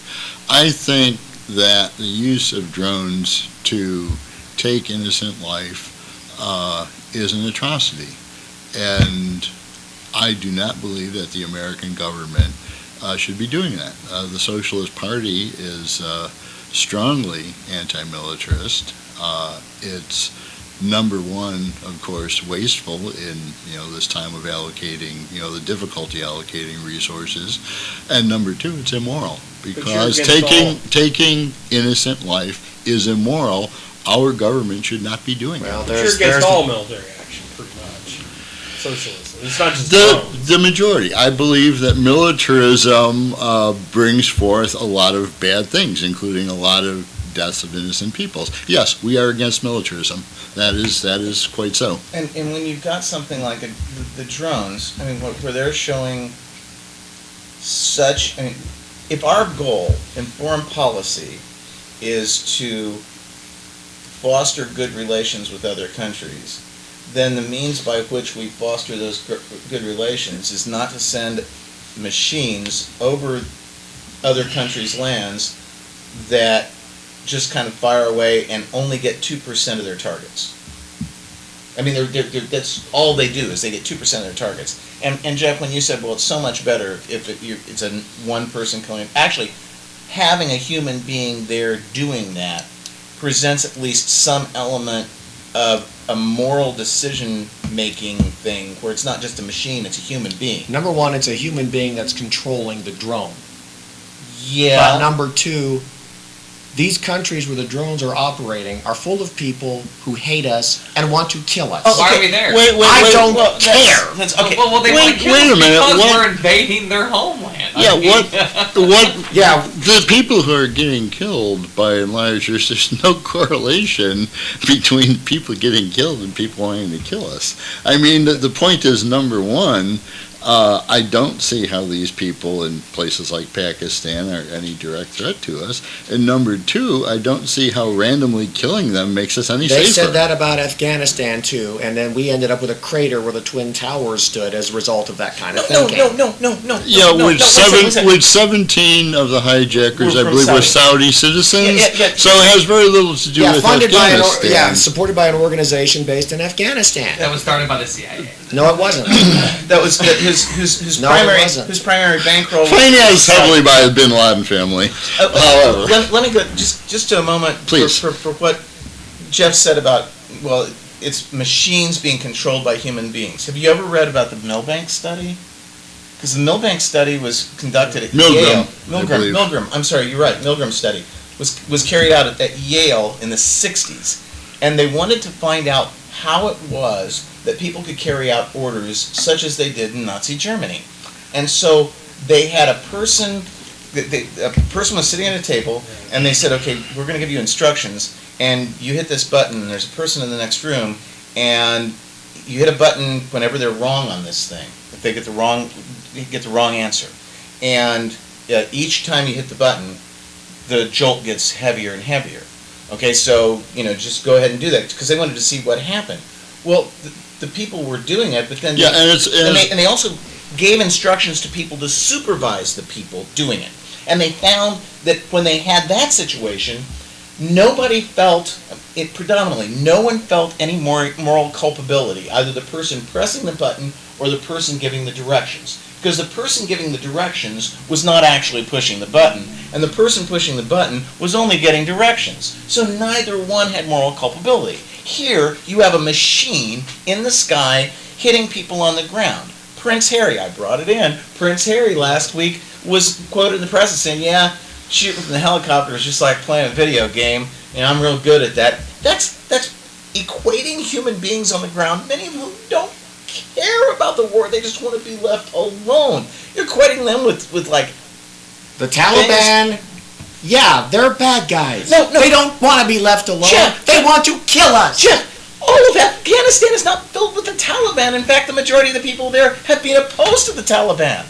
Speaker 4: I think that the use of drones to take innocent life is an atrocity, and I do not believe that the American government should be doing that. The Socialist Party is strongly anti-militarist. It's number one, of course, wasteful in this time of allocating, the difficulty allocating resources, and number two, it's immoral because taking innocent life is immoral. Our government should not be doing
Speaker 6: Well,
Speaker 4: that.
Speaker 5: You're against all military action, pretty much. Socialism. It's not just drones.
Speaker 4: The majority. I believe that militarism brings forth a lot of bad things, including a lot of deaths of innocent peoples. Yes, we are against militarism. That is quite so.
Speaker 2: and when you've got something like the drones, I mean, where they're showing such, I mean, if our goal in foreign policy is to foster good relations with other countries, then the means by which we foster those good relations is not to send machines over other countries' lands that just kind of fire away and only get 2% of their targets. I mean, that's all they do is they get 2% of their targets. And Jeff, when you said, well, it's so much better if it's a one person killing, actually, having a human being there doing that presents at least some element of a moral decision-making thing where it's not just a machine, it's a human being.
Speaker 6: Number one, it's a human being that's controlling the drone.
Speaker 2: Yeah.
Speaker 6: But number two, these countries where the drones are operating are full of people who hate us and want to kill us.
Speaker 3: Why are we there?
Speaker 6: I don't care.
Speaker 2: That's okay.
Speaker 3: Well, they
Speaker 4: Wait-
Speaker 3: might kill
Speaker 4: wait a
Speaker 3: us
Speaker 4: minute,
Speaker 3: because
Speaker 4: what-
Speaker 3: we're invading their homeland.
Speaker 4: Yeah,
Speaker 3: I mean,
Speaker 4: what,
Speaker 6: Yeah,
Speaker 4: the people who are getting killed, by and large, there's no correlation between people getting killed and people wanting to kill us. I mean, the point is, number one, I don't see how these people in places like Pakistan are any direct threat to us. And number two, I don't see how randomly killing them makes us any
Speaker 6: they
Speaker 4: safer.
Speaker 6: said that about Afghanistan too, and then we ended up with a crater where the Twin Towers stood as a result of that kind of thinking.
Speaker 2: No.
Speaker 4: Yeah,
Speaker 2: no,
Speaker 4: which
Speaker 2: wait a second.
Speaker 4: which 17 of the hijackers,
Speaker 2: Were
Speaker 4: I
Speaker 2: from
Speaker 4: believe, were
Speaker 2: Saudi.
Speaker 4: Saudi citizens.
Speaker 2: Yeah.
Speaker 4: So it has very little to do
Speaker 6: Yeah,
Speaker 4: with
Speaker 6: funded by
Speaker 4: Afghanistan.
Speaker 6: supported by an organization based in Afghanistan.
Speaker 3: that was started by the CIA.
Speaker 6: No, it wasn't.
Speaker 2: That was whose
Speaker 6: No, it
Speaker 2: primary
Speaker 6: wasn't.
Speaker 2: whose primary bankroll. was-
Speaker 4: Financed heavily by the Bin Laden family. However.
Speaker 2: let me go just to a moment
Speaker 4: Please.
Speaker 2: for what Jeff said about, well, it's machines being controlled by human beings. Have you ever read about the Milbank study? Because the Milbank study was conducted at
Speaker 4: Milgram,
Speaker 2: Yale.
Speaker 4: I believe.
Speaker 2: Milgram. I'm sorry, you're right. Milgram study was carried out at Yale in the 60s, and they wanted to find out how it was that people could carry out orders such as they did in Nazi Germany. And so they had a person was sitting at a table, and they said, okay, we're going to give you instructions, and you hit this button, and there's a person in the next room, and you hit a button whenever they're wrong on this thing, if they get the wrong answer. And each time you hit the button, the jolt gets heavier and heavier. Okay, so, just go ahead and do that, because they wanted to see what happened. Well, the people were doing it, but then
Speaker 4: Yeah, and
Speaker 2: they also gave instructions to people to supervise the people doing it. And they found that when they had that situation, nobody felt, predominantly, no one felt any moral culpability, either the person pressing the button or the person giving the directions. Because the person giving the directions was not actually pushing the button, and the person pushing the button was only getting directions. So neither one had moral culpability. Here, you have a machine in the sky hitting people on the ground. Prince Harry, I brought it in. Prince Harry last week was quoted in the press as saying, yeah, shooting from the helicopter is just like playing a video game, and I'm real good at that. That's equating human beings on the ground, many of whom don't care about the war, they just want to be left alone. You're equating them with like...
Speaker 6: The Taliban, yeah, they're bad guys.
Speaker 2: No.
Speaker 6: They don't want to be left alone.
Speaker 2: Jeff,
Speaker 6: they want to kill us.
Speaker 2: Jeff, all of Afghanistan is not filled with the Taliban. In fact, the majority of the people there have been opposed to the Taliban.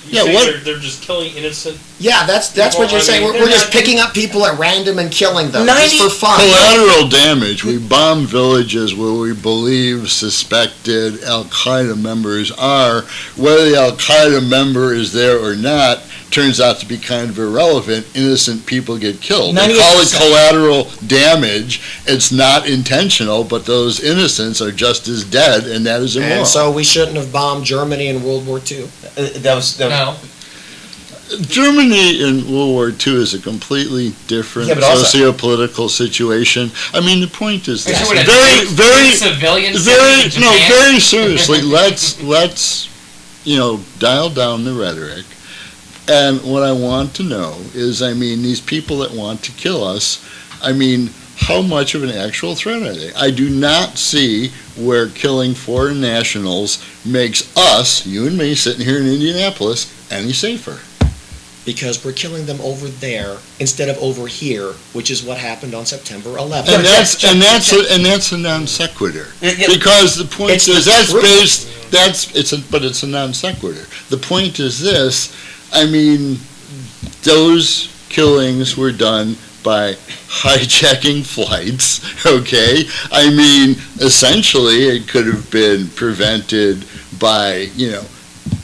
Speaker 5: You
Speaker 4: Yeah,
Speaker 5: say
Speaker 4: what-
Speaker 5: they're just killing innocent.
Speaker 6: Yeah, that's
Speaker 5: Well,
Speaker 6: what you're
Speaker 5: I
Speaker 6: saying.
Speaker 5: mean,
Speaker 6: We're
Speaker 5: they're
Speaker 6: just
Speaker 5: not-
Speaker 6: picking up people at random and killing them just
Speaker 2: 90
Speaker 6: for fun.
Speaker 4: collateral damage. We bomb villages where we believe suspected Al-Qaeda members are. Whether the Al-Qaeda member is there or not turns out to be kind of irrelevant. Innocent people get killed. They call it
Speaker 2: 98%.
Speaker 4: collateral damage. It's not intentional, but those innocents are just as dead, and that is immoral.
Speaker 6: And so we shouldn't have bombed Germany in World War II.
Speaker 2: That was
Speaker 3: No.
Speaker 4: Germany in World War II is a completely different
Speaker 2: Yeah, but also-
Speaker 4: socio-political situation. I mean, the point is this.
Speaker 3: Because you would
Speaker 4: Very,
Speaker 3: have
Speaker 4: very,
Speaker 3: civilians
Speaker 4: very,
Speaker 3: in
Speaker 4: no,
Speaker 3: Japan.
Speaker 4: very seriously, let's, dial down the rhetoric. And what I want to know is, I mean, these people that want to kill us, I mean, how much of an actual threat are they? I do not see where killing foreign nationals makes us, you and me, sitting here in Indianapolis, any safer.
Speaker 6: Because we're killing them over there instead of over here, which is what happened on September 11th.
Speaker 4: And that's a non sequitur.
Speaker 2: Yeah.
Speaker 4: Because the point
Speaker 6: It's
Speaker 4: is
Speaker 6: the
Speaker 4: that's
Speaker 6: truth.
Speaker 4: based. But it's a non sequitur. The point is this. I mean, those killings were done by hijacking flights. Okay, I mean, essentially, it could have been prevented by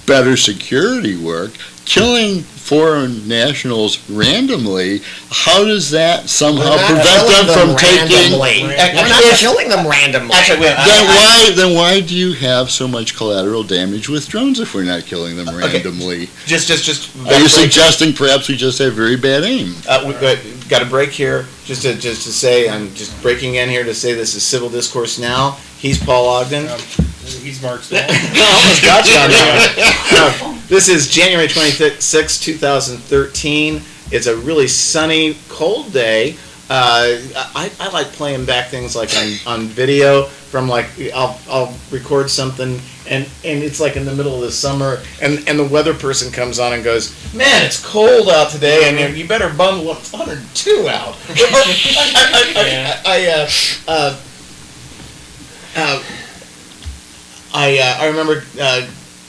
Speaker 4: better security work, killing foreign nationals randomly, how does that somehow prevent them from taking...
Speaker 6: We're not killing them randomly.
Speaker 2: Actually,
Speaker 4: Then why do you have so much collateral damage with drones if we're not killing them randomly?
Speaker 2: just.
Speaker 4: Are you suggesting perhaps we just have very bad aim?
Speaker 2: We've got a break here, just to say, I'm just breaking in here to say this is Civil Discourse Now. He's Paul Ogden.
Speaker 5: He's Mark Small.
Speaker 2: I almost got you on there. This is January 26, 2013. It's a really sunny, cold day. I like playing back things like on video from like I'll record something and it's like in the middle of the summer and the weather person comes on and goes, man, it's cold out today and you better bundle up. It's 102 out. I remember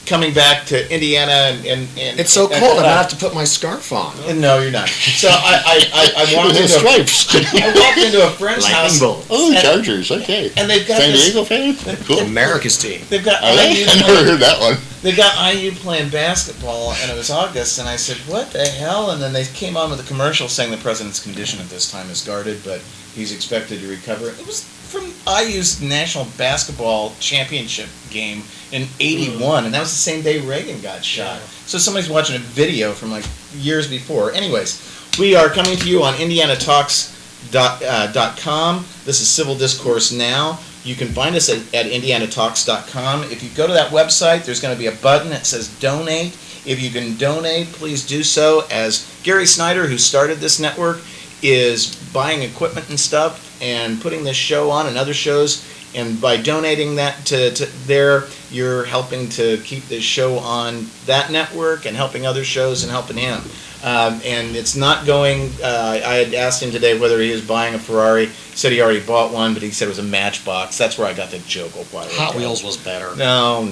Speaker 2: coming back to Indiana and
Speaker 6: It's so cold, I'm gonna have to put my scarf on.
Speaker 2: No, you're not. So I walked into
Speaker 4: Stripes.
Speaker 2: I walked into a friend's
Speaker 6: Lightning
Speaker 2: house.
Speaker 6: bolt.
Speaker 4: Oh, Chargers, okay.
Speaker 2: And they've got
Speaker 4: San
Speaker 2: this,
Speaker 4: Diego fan? Cool.
Speaker 6: America's team.
Speaker 2: they've got
Speaker 4: Are they?
Speaker 2: IU
Speaker 4: I never
Speaker 2: playing,
Speaker 4: heard that one.
Speaker 2: they got IU playing basketball, and it was August, and I said, what the hell? And then they came on with a commercial saying the president's condition at this time is guarded, but he's expected to recover. It was from IU's national basketball championship game in '81, and that was the same day Reagan got shot. So somebody's watching a video from like years before. Anyways, we are coming to you on indianatalks.com. This is Civil Discourse Now. You can find us at indianatalks.com. If you go to that website, there's going to be a button that says donate. If you can donate, please do so, as Gary Snyder, who started this network, is buying equipment and stuff and putting this show on and other shows. And by donating that to there, you're helping to keep this show on that network and helping other shows and helping him. And it's not going, I had asked him today whether he was buying a Ferrari. He said he already bought one, but he said it was a Matchbox. That's where I got the joke.
Speaker 6: Hot Wheels was better.
Speaker 2: No.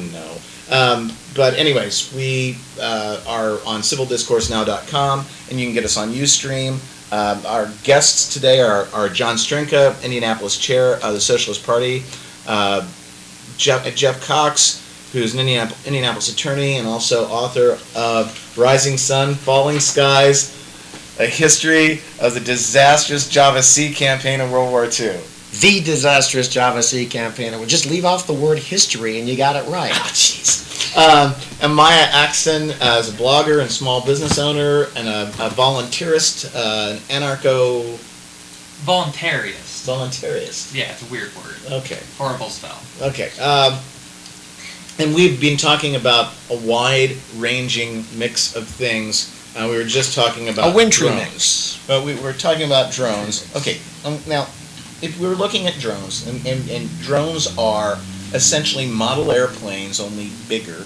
Speaker 2: But anyways, we are on civildiscoursenow.com, and you can get us on Ustream. Our guests today are John Strinka, Indianapolis chair of the Socialist Party, Jeff Cox, who's an Indianapolis attorney and also author of Rising Sun, Falling Skies, A History of the Disastrous Java Sea Campaign in World War II.
Speaker 6: The disastrous Java Sea campaign. We'll just leave off the word history and you got it right.
Speaker 2: Oh, jeez. And Maya Axon is a blogger and small business owner and a volunteerist, an anarcho... Voluntarist.
Speaker 3: Yeah, it's a weird word.
Speaker 2: Okay.
Speaker 3: Horrible spell.
Speaker 2: Okay. And we've been talking about a wide-ranging mix of things. We were just talking about
Speaker 6: A wintry
Speaker 2: drones.
Speaker 6: mix.
Speaker 2: But we were talking about drones. Okay. Now, if we were looking at drones, and drones are essentially model airplanes, only bigger,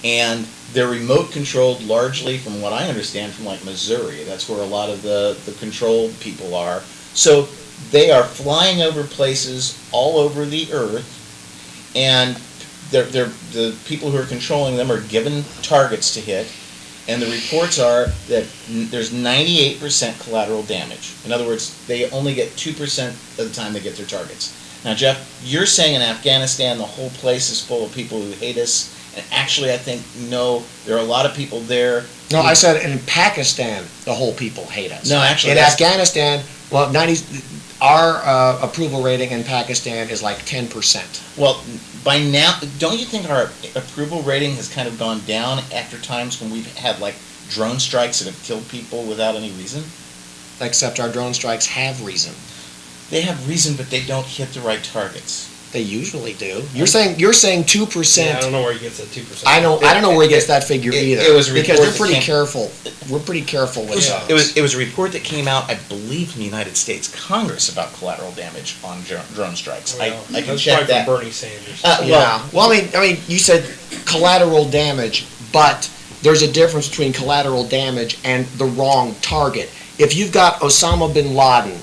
Speaker 2: and they're remote controlled largely, from what I understand, from like Missouri. That's where a lot of the control people are. So they are flying over places all over the earth, and the people who are controlling them are given targets to hit, and the reports are that there's 98% collateral damage. In other words, they only get 2% of the time they get their targets. Now, Jeff, you're saying in Afghanistan the whole place is full of people who hate us, and actually I think, no, there are a lot of people there.
Speaker 6: No, I said in Pakistan, the whole people hate us.
Speaker 2: No, actually,
Speaker 6: in Afghanistan, well, our approval rating in Pakistan is like 10%.
Speaker 2: Well, by now, don't you think our approval rating has kind of gone down after times when we've had like drone strikes that have killed people without any reason?
Speaker 6: Except our drone strikes have reason.
Speaker 2: They have reason, but they don't hit the right targets.
Speaker 6: They usually do. You're saying 2%.
Speaker 5: Yeah, I don't know where he gets that 2%.
Speaker 6: I don't know where he gets that figure either.
Speaker 2: It was a
Speaker 6: because
Speaker 2: report
Speaker 6: we're pretty
Speaker 2: that came-
Speaker 6: careful. We're pretty careful with those.
Speaker 2: It was a report that came out, I believe, from the United States Congress about collateral damage on drone strikes.
Speaker 5: Well,
Speaker 2: I can
Speaker 5: that's
Speaker 2: check
Speaker 5: probably
Speaker 2: that.
Speaker 5: from Bernie Sanders.
Speaker 6: Yeah. Well, I mean, you said collateral damage, but there's a difference between collateral damage and the wrong target. If you've got Osama bin Laden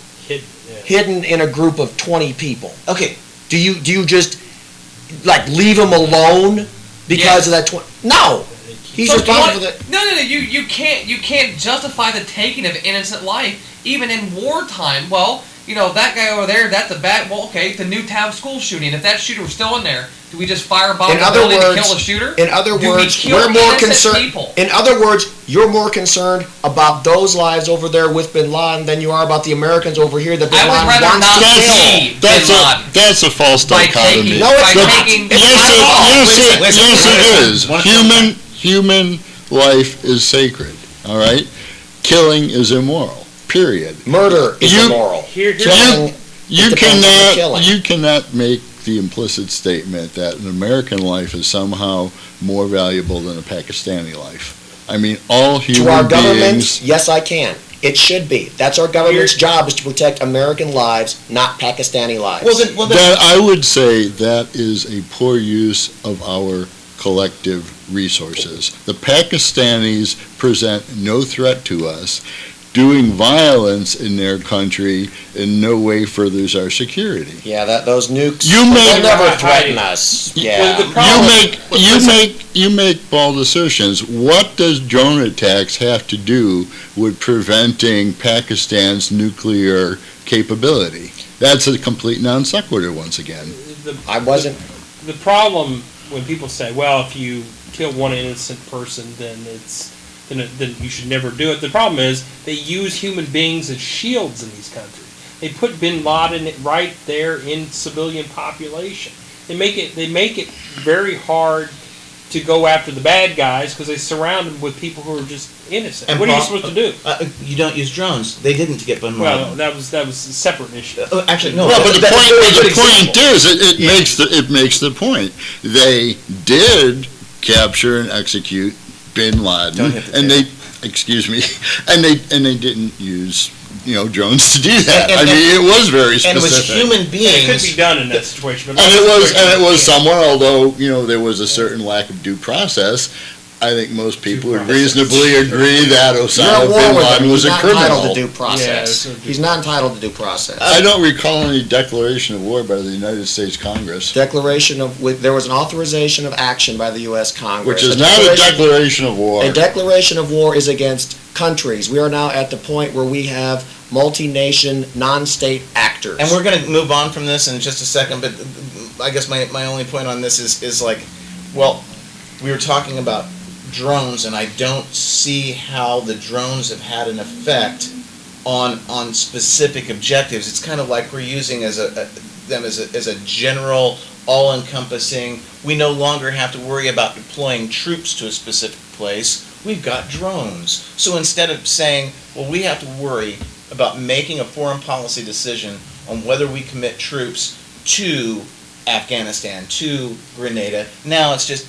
Speaker 6: hidden in a group of 20 people,
Speaker 2: Okay,
Speaker 6: do you just like leave him alone because of that 20? No, he's
Speaker 3: So
Speaker 6: responsible for that.
Speaker 3: No. You can't justify the taking of innocent life even in wartime. Well, that guy over there, that's a bad. Well, okay, the Newtown school shooting. If that shooter was still in there, do we just firebomb the building to kill the shooter?
Speaker 6: In other
Speaker 3: Do we
Speaker 6: words,
Speaker 3: kill
Speaker 6: we're more
Speaker 3: innocent
Speaker 6: concerned.
Speaker 3: people?
Speaker 6: In other words, you're more concerned about those lives over there with Bin Laden than you are about the Americans over here that Bin
Speaker 3: I would
Speaker 6: Laden
Speaker 3: rather
Speaker 6: wants
Speaker 3: not
Speaker 6: to kill.
Speaker 3: see Bin Laden.
Speaker 4: That's a false
Speaker 3: By
Speaker 4: dichotomy.
Speaker 3: taking,
Speaker 6: No, it's
Speaker 3: by
Speaker 6: not.
Speaker 3: taking,
Speaker 4: Yes, it is. Human life is sacred. All right, killing is immoral. Period.
Speaker 6: Murder is immoral. Killing,
Speaker 4: You
Speaker 6: depends on the killing.
Speaker 4: cannot make the implicit statement that an American life is somehow more valuable than a Pakistani life. I mean, all human
Speaker 6: to our
Speaker 4: beings.
Speaker 6: governments, yes, I can. It should be. That's our government's job, is to protect American lives, not Pakistani lives.
Speaker 4: That I would say that is a poor use of our collective resources. The Pakistanis present no threat to us. Doing violence in their country in no way furthers our security.
Speaker 6: Yeah, those nukes.
Speaker 4: You may-
Speaker 6: they'll never threaten us. Yeah.
Speaker 4: You make bold assertions. What does drone attacks have to do with preventing Pakistan's nuclear capability? That's a complete non sequitur once again.
Speaker 6: I wasn't.
Speaker 5: The problem when people say, well, if you kill one innocent person, then then you should never do it. The problem is they use human beings as shields in these countries. They put Bin Laden right there in civilian population. They make it very hard to go after the bad guys because they surround them with people who are just innocent.
Speaker 2: And
Speaker 5: what are you supposed to do?
Speaker 2: You don't use drones. They didn't get Bin Laden.
Speaker 5: Well, that was a separate issue.
Speaker 2: Actually, no.
Speaker 4: Well, but the
Speaker 2: that's a very good
Speaker 4: point
Speaker 2: example.
Speaker 4: is, it makes the point. They did capture and execute Bin Laden,
Speaker 2: Don't hit the
Speaker 4: and they didn't use drones to do that.
Speaker 2: And
Speaker 4: I mean, it was very specific.
Speaker 2: And it was human
Speaker 5: It
Speaker 2: beings.
Speaker 5: could be done in that situation. But
Speaker 4: And it was somewhere, although there was a certain lack of due process. I think most people would reasonably agree that
Speaker 6: You're
Speaker 4: Osama
Speaker 6: at war
Speaker 4: bin
Speaker 6: with him.
Speaker 4: Laden was
Speaker 6: He's
Speaker 4: a
Speaker 6: not entitled
Speaker 4: criminal.
Speaker 6: to due process.
Speaker 5: Yeah,
Speaker 6: He's not entitled to due process.
Speaker 4: I don't recall any declaration of war by the United States Congress,
Speaker 6: There was an authorization of action by the U.S. Congress.
Speaker 4: which is not a declaration of war.
Speaker 6: A declaration of war is against countries. We are now at the point where we have multi-nation, non-state actors.
Speaker 2: And we're going to move on from this in just a second, but I guess my only point on this is like, well, we were talking about drones, and I don't see how the drones have had an effect on specific objectives. It's kind of like we're using them as a general, all-encompassing. We no longer have to worry about deploying troops to a specific place. We've got drones. So instead of saying, well, we have to worry about making a foreign policy decision on whether we commit troops to Afghanistan, to Grenada, now it's just,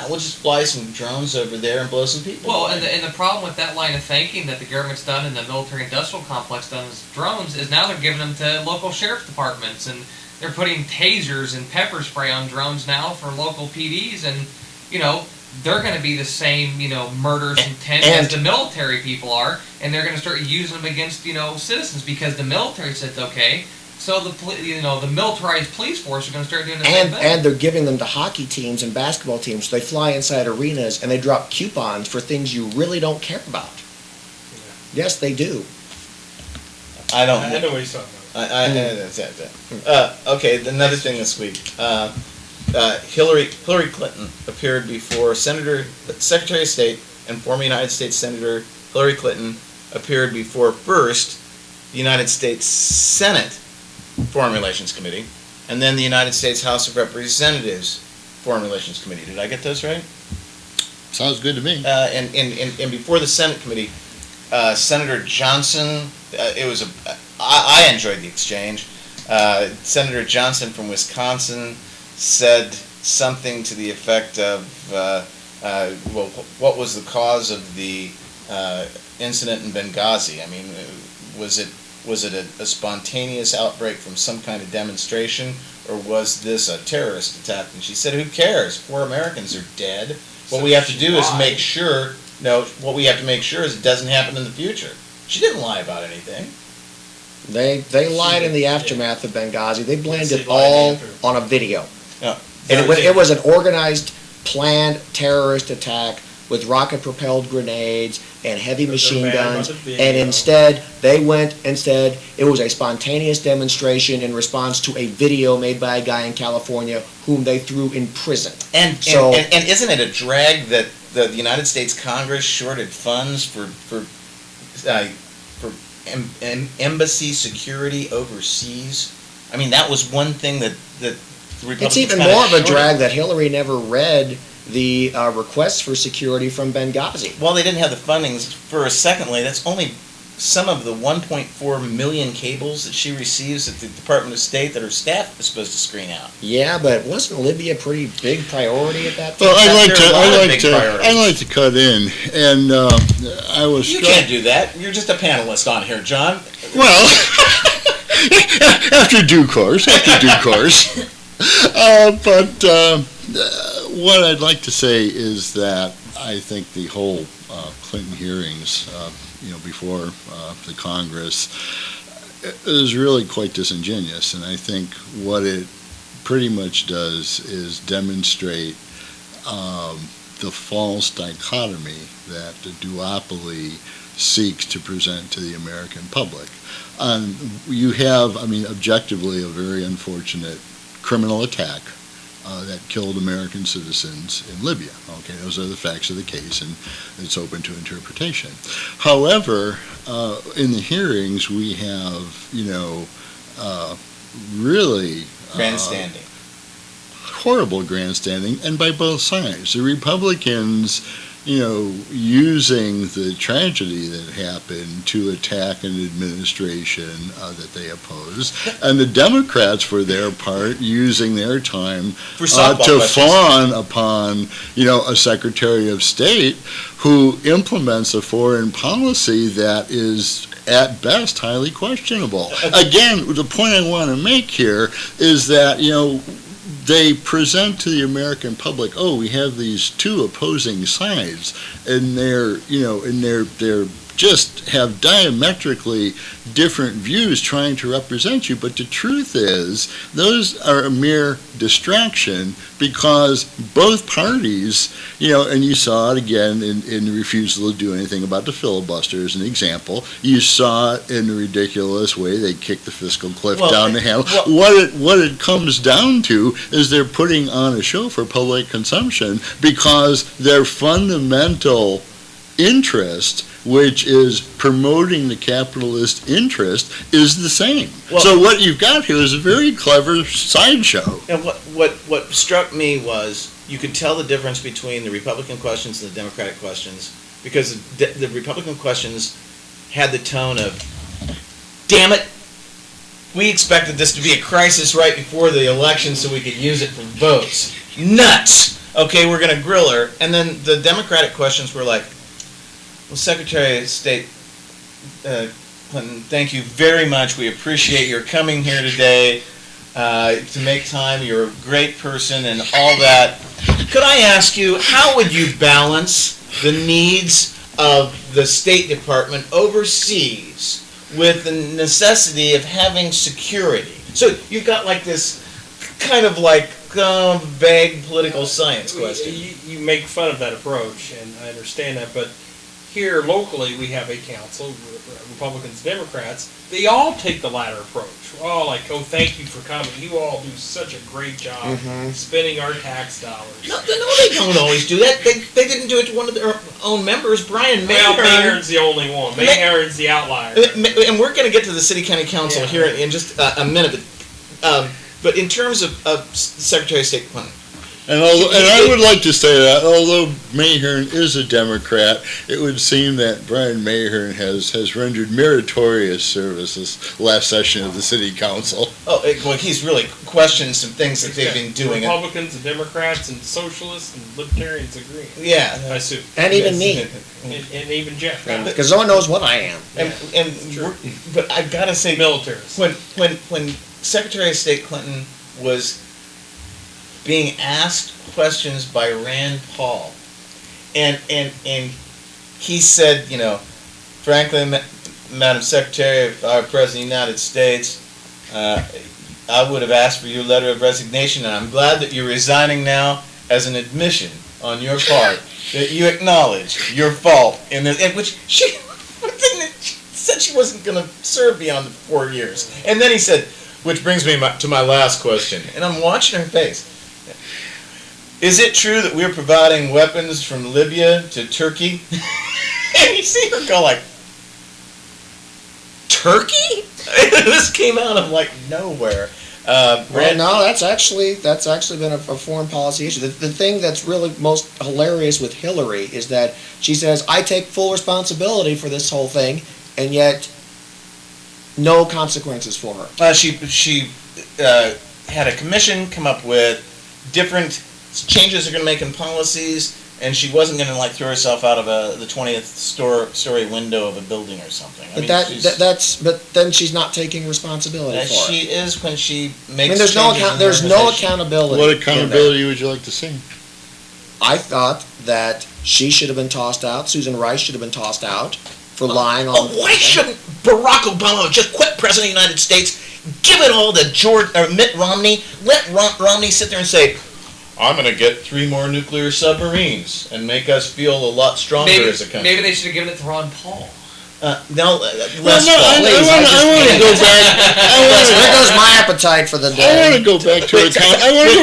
Speaker 2: we'll just fly some drones over there and blow some people
Speaker 3: Well,
Speaker 2: away.
Speaker 3: and the problem with that line of thinking that the government's done and the military-industrial complex done with drones is now they're giving them to local sheriff departments, and they're putting tasers and pepper spray on drones now for local PDs, and they're going to be the same murderous intent as the military people are, and they're going to start using them against citizens because the military says okay. So the militarized police force are going to start doing the same thing.
Speaker 6: And they're giving them to hockey teams and basketball teams. So they fly inside arenas and they drop coupons for things you really don't care about. Yes, they do.
Speaker 2: I don't
Speaker 5: I know what he's talking about.
Speaker 2: That's it. Okay, another thing this week. Hillary Clinton appeared before Secretary of State and former United States Senator Hillary Clinton appeared before first the United States Senate Foreign Relations Committee, and then the United States House of Representatives Foreign Relations Committee. Did I get those right?
Speaker 4: Sounds good to me.
Speaker 2: And before the Senate Committee, Senator Johnson, I enjoyed the exchange. Senator Johnson from Wisconsin said something to the effect of, what was the cause of the incident in Benghazi? I mean, was it a spontaneous outbreak from some kind of demonstration, or was this a terrorist attack? And she said, who cares? 4 Americans are dead. What we have to do is make sure, what we have to make sure is it doesn't happen in the future. She didn't lie about anything.
Speaker 6: They lied in the aftermath of Benghazi. They blamed
Speaker 5: Yes,
Speaker 6: it
Speaker 5: they lied
Speaker 6: all
Speaker 5: after.
Speaker 6: on a video.
Speaker 2: Yeah.
Speaker 6: And it was an organized, planned terrorist attack with rocket-propelled grenades and heavy
Speaker 5: But they're
Speaker 6: machine
Speaker 5: mad about
Speaker 6: guns,
Speaker 5: the video.
Speaker 6: and instead it was a spontaneous demonstration in response to a video made by a guy in California whom they threw in prison.
Speaker 2: And
Speaker 6: So-
Speaker 2: and isn't it a drag that the United States Congress shorted funds for embassy security overseas? I mean, that was one thing that the Republicans
Speaker 6: It's even
Speaker 2: kinda
Speaker 6: more of a
Speaker 2: shorted.
Speaker 6: drag that Hillary never read the requests for security from Benghazi.
Speaker 2: Well, they didn't have the fundings for. Secondly, that's only some of the 1.4 million cables that she receives at the Department of State that her staff is supposed to screen out.
Speaker 6: Yeah, but wasn't Libya a pretty big priority at that time?
Speaker 4: Well,
Speaker 2: There are a lot of big priorities.
Speaker 4: I'd like to cut in, and I was
Speaker 2: You
Speaker 4: struck.
Speaker 2: can't do that. You're just a panelist on here, John.
Speaker 4: Well, after due course. What I'd like to say is that I think the whole Clinton hearings, before the Congress, is really quite disingenuous, and I think what it pretty much does is demonstrate the false dichotomy that the duopoly seeks to present to the American public. You have, objectively, a very unfortunate criminal attack that killed American citizens in Libya. Okay, those are the facts of the case, and it's open to interpretation. However, in the hearings, we have, really
Speaker 2: Grandstanding.
Speaker 4: horrible grandstanding, and by both sides. The Republicans, using the tragedy that happened to attack an administration that they oppose, and the Democrats, for their part, using their time
Speaker 2: For softball
Speaker 4: to
Speaker 2: questions.
Speaker 4: fawn upon, a Secretary of State who implements a foreign policy that is at best highly questionable. Again, the point I want to make here is that, they present to the American public, we have these two opposing sides, and they're just have diametrically different views trying to represent you. But the truth is, those are a mere distraction, because both parties, and you saw it again in the refusal to do anything about the filibuster as an example. You saw it in a ridiculous way. They kicked the fiscal cliff down the hill. What it comes down to is they're putting on a show for public consumption, because their fundamental interest, which is promoting the capitalist interest, is the same.
Speaker 2: Well-
Speaker 4: So what you've got here is a very clever sideshow.
Speaker 2: And what struck me was you could tell the difference between the Republican questions and the Democratic questions, because the Republican questions had the tone of, damn it, we expected this to be a crisis right before the election so we could use it for votes. Nuts! Okay, we're going to grill her. And then the Democratic questions were like, well, Secretary of State Clinton, thank you very much. We appreciate your coming here today to make time. You're a great person and all that. Could I ask you, how would you balance the needs of the State Department overseas with the necessity of having security? So you've got like this kind of like vague political science question.
Speaker 5: You make fun of that approach, and I understand that, but here locally we have a council, Republicans, Democrats. They all take the latter approach. We're all like, thank you for coming. You all do such a great job spending our tax dollars.
Speaker 2: No, they don't always do that. They didn't do it to one of their own members, Brian
Speaker 5: Well,
Speaker 2: Mayhearn.
Speaker 5: Mayhearn's the only one. Mayhear's the outlier.
Speaker 2: And we're going to get to the City County Council
Speaker 5: Yeah.
Speaker 2: here in just a minute. But in terms of Secretary of State Clinton,
Speaker 4: And I would like to say that, although Mayhearn is a Democrat, it would seem that Brian Mayhearn has rendered meritorious service this last session of the City Council.
Speaker 2: he's really questioned some things that they've been doing.
Speaker 5: Republicans and Democrats and socialists and libertarians agree.
Speaker 2: Yeah.
Speaker 5: I assume.
Speaker 6: And even me,
Speaker 5: And even Jeff.
Speaker 6: because no one knows what I am.
Speaker 2: But I've got to say,
Speaker 5: Militaries.
Speaker 2: when Secretary of State Clinton was being asked questions by Rand Paul, and he said, frankly, Madam Secretary, if I were President of the United States, I would have asked for your letter of resignation, and I'm glad that you're resigning now as an admission on your part that you acknowledge your fault in this, in which she said she wasn't going to serve beyond the 4 years. And then he said, which brings me to my last question, and I'm watching her face. Is it true that we're providing weapons from Libya to Turkey? And you see her go like, Turkey? This came out of like nowhere.
Speaker 6: Well, no, that's actually been a foreign policy issue. The thing that's really most hilarious with Hillary is that she says, I take full responsibility for this whole thing, and yet no consequences for her.
Speaker 2: She had a commission come up with different changes they're going to make in policies, and she wasn't going to like throw herself out of the 20th story window of a building or something.
Speaker 6: But but then she's not taking responsibility for it.
Speaker 2: She is when she makes.
Speaker 6: I mean, there's no accountability.
Speaker 4: What accountability would you like to see?
Speaker 6: I thought that she should have been tossed out. Susan Rice should have been tossed out for lying on.
Speaker 2: Why shouldn't Barack Obama just quit president of the United States? Give it all to Mitt Romney. Let Romney sit there and say, I'm going to get 3 more nuclear submarines and make us feel a lot stronger as a country.
Speaker 3: Maybe they should have given it to Ron Paul.
Speaker 2: I want to go back.
Speaker 6: There goes my appetite for the day.
Speaker 4: I want to go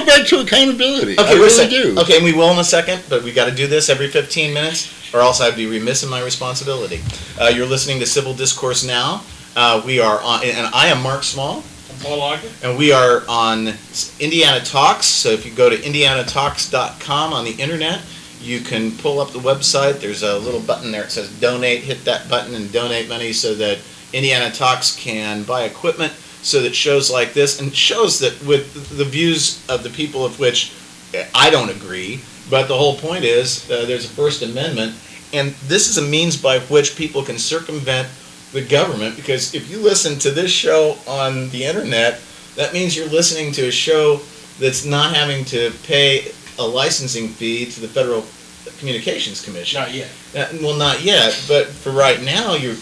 Speaker 4: back to accountability.
Speaker 2: Okay,
Speaker 4: I really do.
Speaker 2: Okay, and we will in a second, but we got to do this every 15 minutes, or else I'd be remiss in my responsibility. You're listening to Civil Discourse Now. We are on, and I am Mark Small. And we are on Indiana Talks, so if you go to indianatalks.com on the internet, you can pull up the website. There's a little button there that says donate. Hit that button and donate money so that Indiana Talks can buy equipment so that shows like this, and shows that with the views of the people of which I don't agree, but the whole point is there's a First Amendment, and this is a means by which people can circumvent the government, because if you listen to this show on the internet, that means you're listening to a show that's not having to pay a licensing fee to the Federal Communications Commission.
Speaker 5: Not yet.
Speaker 2: Well, not yet, but for right now, you're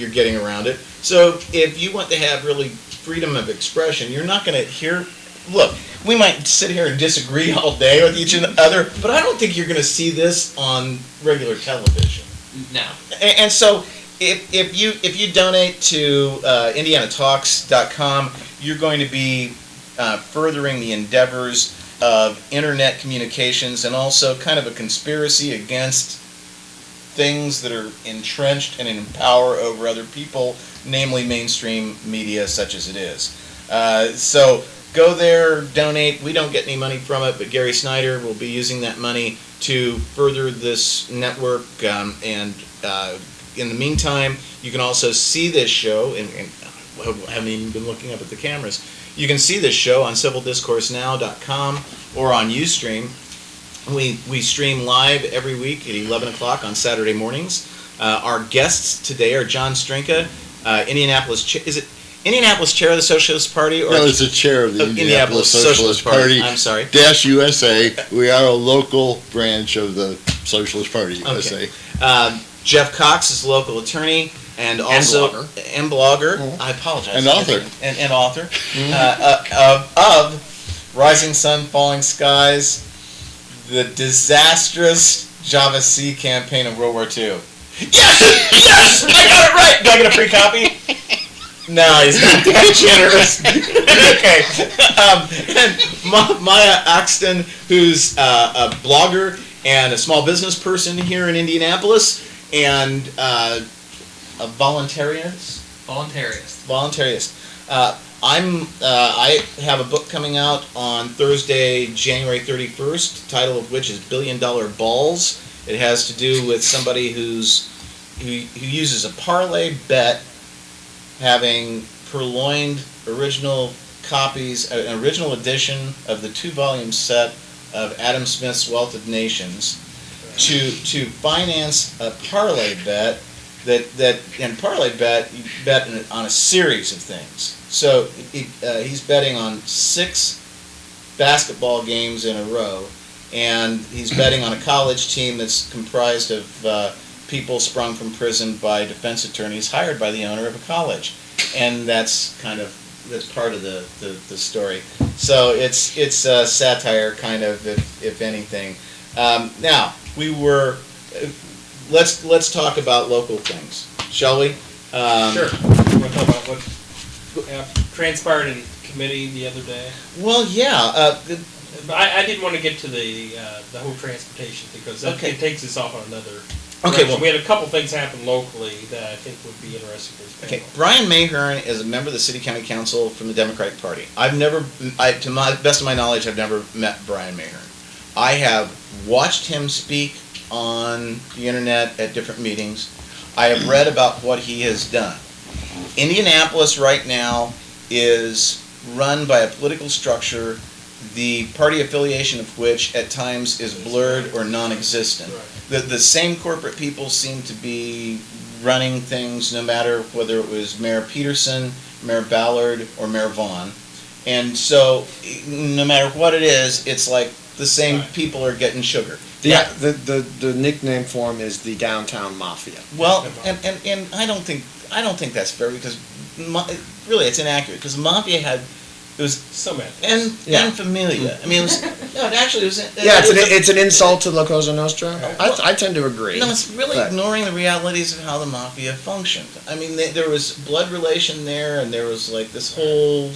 Speaker 2: getting around it. So if you want to have really freedom of expression, you're not going to hear. Look, we might sit here and disagree all day with each other, but I don't think you're going to see this on regular television.
Speaker 3: No.
Speaker 2: And so. If you donate to indianatalks.com, you're going to be furthering the endeavors of internet communications, and also kind of a conspiracy against things that are entrenched and in power over other people, namely mainstream media such as it is. So go there, donate. We don't get any money from it, but Gary Snyder will be using that money to further this network, and in the meantime, you can also see this show, and I haven't even been looking up at the cameras. You can see this show on civildiscoursenow.com or on Ustream. We stream live every week at 11 o'clock on Saturday mornings. Our guests today are John Strinka, Indianapolis chair of the Socialist Party? Or
Speaker 4: no, it's the chair of the Indianapolis Socialist Party.
Speaker 2: I'm sorry.
Speaker 4: USA. We are a local branch of the Socialist Party USA.
Speaker 2: Jeff Cox is local attorney and also blogger.
Speaker 6: Mm-hmm.
Speaker 2: I apologize.
Speaker 4: And author.
Speaker 2: And author of Rising Sun, Falling Skies, the disastrous Java C campaign of World War II. Yes! Yes! I got it right! Do I get a free copy? No, he's not that generous. Okay. And Maya Axton, who's a blogger and a small business person here in Indianapolis, and a voluntarist. I have a book coming out on Thursday, January 31st, title of which is $1 Billion Balls. It has to do with somebody who uses a parlay bet, having purloined original copies, an original edition of the 2-volume set of Adam Smith's Wealth of Nations, to finance a parlay bet and parlay bet, you bet on a series of things. So he's betting on 6 basketball games in a row, and he's betting on a college team that's comprised of people sprung from prison by defense attorneys hired by the owner of a college, and that's part of the story. So it's satire, kind of, if anything. Now, let's talk about local things, shall we?
Speaker 5: Sure. You want to talk about what transpired in committee the other day?
Speaker 2: Well, yeah.
Speaker 5: I didn't want to get to the whole transportation because it takes us off on another.
Speaker 2: Okay,
Speaker 5: well, we had a couple things happen locally that I think would be interesting for this panel.
Speaker 2: Okay, Brian Mahern is a member of the City County Council from the Democratic Party. To my best of my knowledge, I've never met Brian Mahern. I have watched him speak on the internet at different meetings. I have read about what he has done. Indianapolis right now is run by a political structure, the party affiliation of which at times is blurred or non-existent. The same corporate people seem to be running things no matter whether it was Mayor Peterson, Mayor Ballard, or Mayor Vaughn. And so no matter what it is, it's like the same people are getting sugar.
Speaker 6: The nickname for him is the Downtown Mafia.
Speaker 2: Well, and I don't think that's fair because really it's inaccurate because the Mafia had it was
Speaker 5: some
Speaker 2: and Familia. I mean, it was no, it actually was.
Speaker 6: It's an insult to La Cosa Nostra. I tend to agree.
Speaker 2: No, it's really ignoring the realities of how the Mafia functioned. I mean, there was blood relation there, and there was like this whole,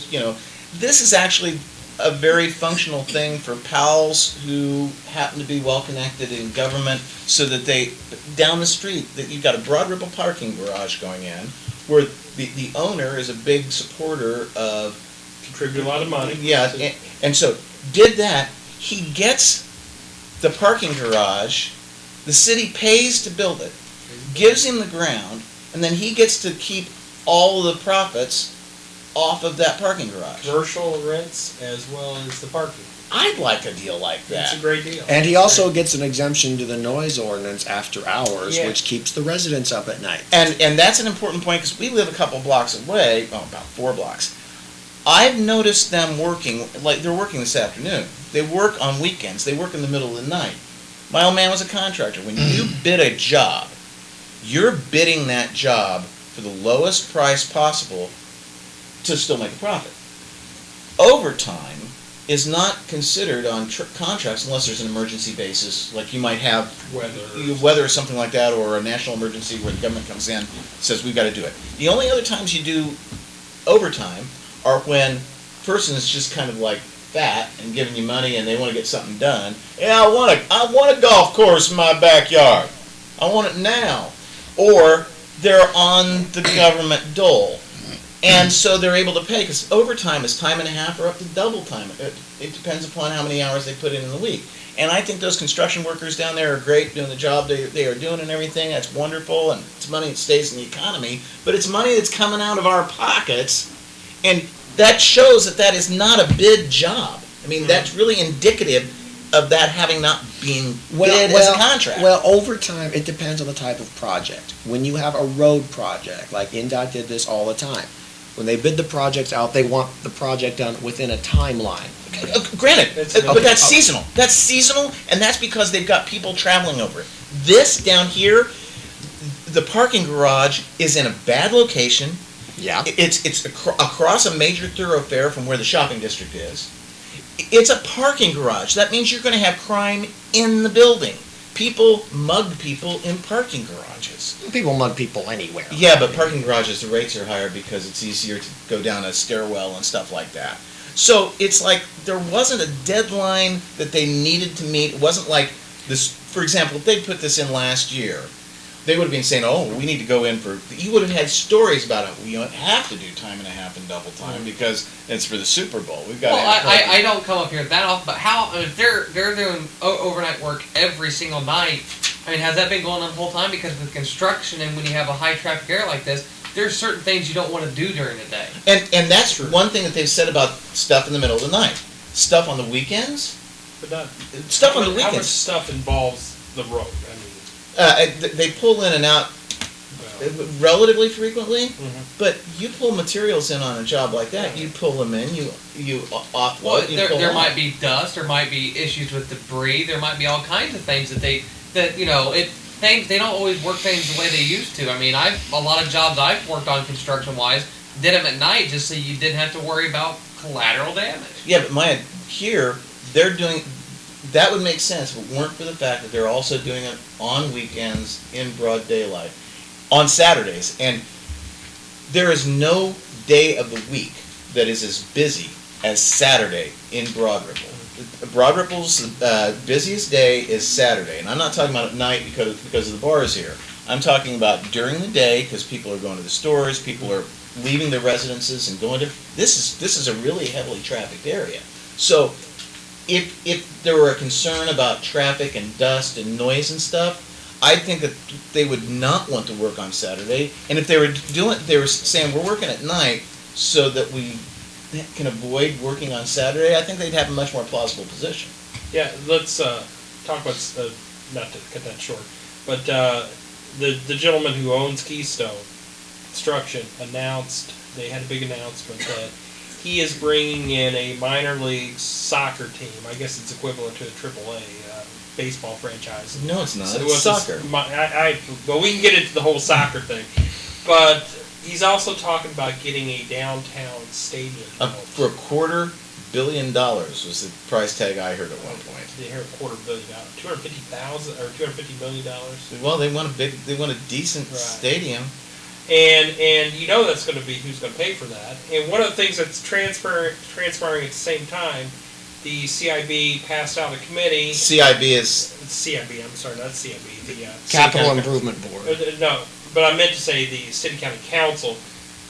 Speaker 2: this is actually a very functional thing for pals who happen to be well connected in government, so that they down the street that you've got a Broad Ripple parking garage going in, where the owner is a big supporter of.
Speaker 5: Contributed a lot of money.
Speaker 2: Yeah, and so did that. He gets the parking garage, the city pays to build it, gives him the ground, and then he gets to keep all of the profits off of that parking garage.
Speaker 5: Commercial rents as well as the parking.
Speaker 2: I'd like a deal like that.
Speaker 5: It's a great deal.
Speaker 6: And he also gets an exemption to the noise ordinance after hours,
Speaker 5: Yeah.
Speaker 6: which keeps the residents up at night.
Speaker 2: And that's an important point because we live a couple blocks away, about 4 blocks. I've noticed them working, like they're working this afternoon. They work on weekends. They work in the middle of the night. My old man was a contractor. When you bid a job, you're bidding that job for the lowest price possible to still make a profit. Overtime is not considered on contracts unless there's an emergency basis, like you might have weather or something like that, or a national emergency where the government comes in, says we've got to do it. The only other times you do overtime are when a person is just kind of like fat and giving you money and they want to get something done. Yeah, I want a golf course in my backyard. I want it now. Or they're on the government dole. And so they're able to pay, because overtime is time and a half or up to double time. It depends upon how many hours they put in the week. And I think those construction workers down there are great doing the job they are doing and everything. That's wonderful, and it's money that stays in the economy. But it's money that's coming out of our pockets. And that shows that is not a bid job. I mean, that's really indicative of that having not been bid as a contract.
Speaker 6: Well, overtime, it depends on the type of project. When you have a road project, like NDOT did this all the time, when they bid the projects out, they want the project done within a timeline.
Speaker 2: Granted, but that's seasonal. That's seasonal, and that's because they've got people traveling over it. This down here, the parking garage is in a bad location.
Speaker 6: Yeah.
Speaker 2: It's across a major thoroughfare from where the shopping district is. It's a parking garage. That means you're going to have crime in the building. People mug people in parking garages.
Speaker 6: People mug people anywhere.
Speaker 2: Yeah, but parking garages, the rates are higher because it's easier to go down a stairwell and stuff like that. So it's like there wasn't a deadline that they needed to meet. It wasn't like this, for example, if they put this in last year, they would have been saying, oh, we need to go in for, you would have had stories about it. We have to do time and a half and double time because it's for the Super Bowl. We've got
Speaker 3: I don't come up here that often, but how, if they're doing overnight work every single night, I mean, has that been going on the whole time? Because with construction and when you have a high traffic area like this, there's certain things you don't want to do during the day.
Speaker 2: And that's one thing that they've said about stuff in the middle of the night. Stuff on the weekends?
Speaker 5: But not,
Speaker 2: stuff on the weekends.
Speaker 5: How much stuff involves the road? I mean,
Speaker 2: they pull in and out relatively frequently, but you pull materials in on a job like that, you pull them in, you offload,
Speaker 3: well,
Speaker 2: you
Speaker 3: there might be dust, there might be issues with debris, there might be all kinds of things they don't always work things the way they used to. I mean, a lot of jobs I've worked on construction-wise did them at night just so you didn't have to worry about collateral damage.
Speaker 2: Yeah, but here, they're doing, that would make sense if it weren't for the fact that they're also doing it on weekends in broad daylight, on Saturdays. And there is no day of the week that is as busy as Saturday in Broad Ripple. Broad Ripple's busiest day is Saturday, and I'm not talking about at night because of the bars here. I'm talking about during the day because people are going to the stores, people are leaving their residences and going to. This is a really heavily trafficked area. So, if there were a concern about traffic and dust and noise and stuff, I think that they would not want to work on Saturday. And if they were saying we're working at night so that we can avoid working on Saturday, I think they'd have a much more plausible position.
Speaker 5: Yeah, let's talk about, not to cut that short, but the gentleman who owns Keystone Construction announced, they had a big announcement that he is bringing in a minor league soccer team. I guess it's equivalent to a AAA baseball franchise.
Speaker 2: No, it's not.
Speaker 5: So
Speaker 2: It's soccer.
Speaker 5: Well, we can get into the whole soccer thing, but he's also talking about getting a downtown stadium built.
Speaker 2: For $250 million was the price tag I heard at one point.
Speaker 5: They hear $250 million, $250 million.
Speaker 2: Well, they want a decent
Speaker 5: Right.
Speaker 2: stadium.
Speaker 5: And you know that's going to be who's going to pay for that. And one of the things that's transpiring at the same time, the CIB passed out a committee.
Speaker 2: CIB is
Speaker 5: CIB, I'm sorry, not CIB. The
Speaker 6: Capital
Speaker 2: County-
Speaker 6: Improvement Board.
Speaker 5: no, but I meant to say the City County Council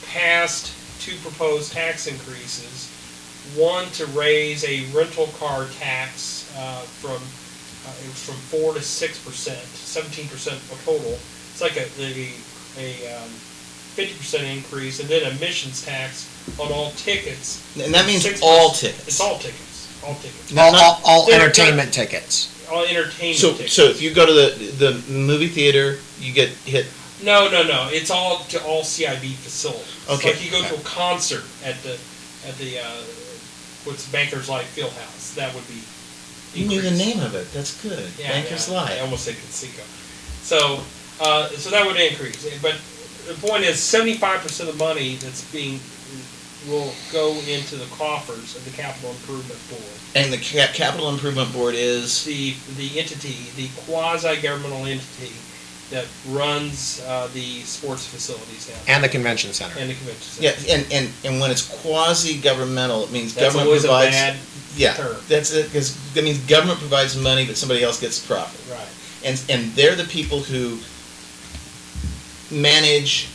Speaker 5: passed 2 proposed tax increases. One to raise a rental car tax from 4 to 6%, 17% total. It's like a 50% increase, and then emissions tax on all tickets.
Speaker 2: and that means
Speaker 5: 6%.
Speaker 2: all tickets.
Speaker 5: It's all tickets. All tickets.
Speaker 6: All
Speaker 5: They're-
Speaker 6: entertainment tickets.
Speaker 5: All entertainment
Speaker 2: So
Speaker 5: tickets.
Speaker 2: if you go to the movie theater, you get hit.
Speaker 5: No. It's all to all CIB facilities.
Speaker 2: Okay.
Speaker 5: Like you go to a concert at the what's Bankers Life Fieldhouse. That would be.
Speaker 2: You knew the
Speaker 5: increased.
Speaker 2: name of it. That's good.
Speaker 5: Yeah,
Speaker 2: Bankers
Speaker 5: yeah, I
Speaker 2: Live.
Speaker 5: almost said Conseco. So that would increase. But the point is, 75% of the money that's will go into the coffers of the Capital Improvement Board.
Speaker 2: And the Capital Improvement Board is
Speaker 5: The entity, the quasi-governmental entity that runs the sports facilities down there
Speaker 6: And the convention center.
Speaker 5: and the convention center.
Speaker 2: yeah, and when it's quasi-governmental, it means
Speaker 5: That's
Speaker 2: government
Speaker 5: always
Speaker 2: provides.
Speaker 5: a bad
Speaker 2: Yeah,
Speaker 5: term.
Speaker 2: that's it. Because that means government provides money, but somebody else gets the profit.
Speaker 5: Right.
Speaker 2: And they're the people who manage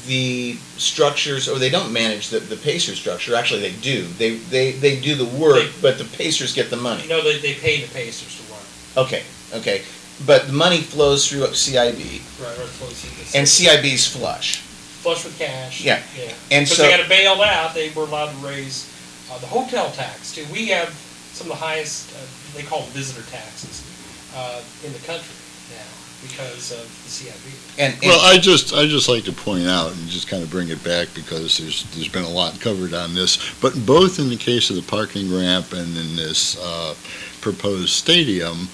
Speaker 2: the structures, or they don't manage the Pacer structure. Actually, they do. They do the work, but the Pacers get the money.
Speaker 5: No, they pay the Pacers to run.
Speaker 2: Okay. But the money flows through CIB,
Speaker 5: Right, or close to this.
Speaker 2: and CIB's flush.
Speaker 5: Flush with cash.
Speaker 2: Yeah.
Speaker 5: Yeah.
Speaker 2: And
Speaker 5: But
Speaker 2: so-
Speaker 5: they got bailed out. They were allowed to raise the hotel tax too. We have some of the highest, they call them visitor taxes, in the country now because of the CIB.
Speaker 2: And
Speaker 4: Well, I just like to point out and just kind of bring it back because there's been a lot covered on this, but both in the case of the parking ramp and in this proposed stadium,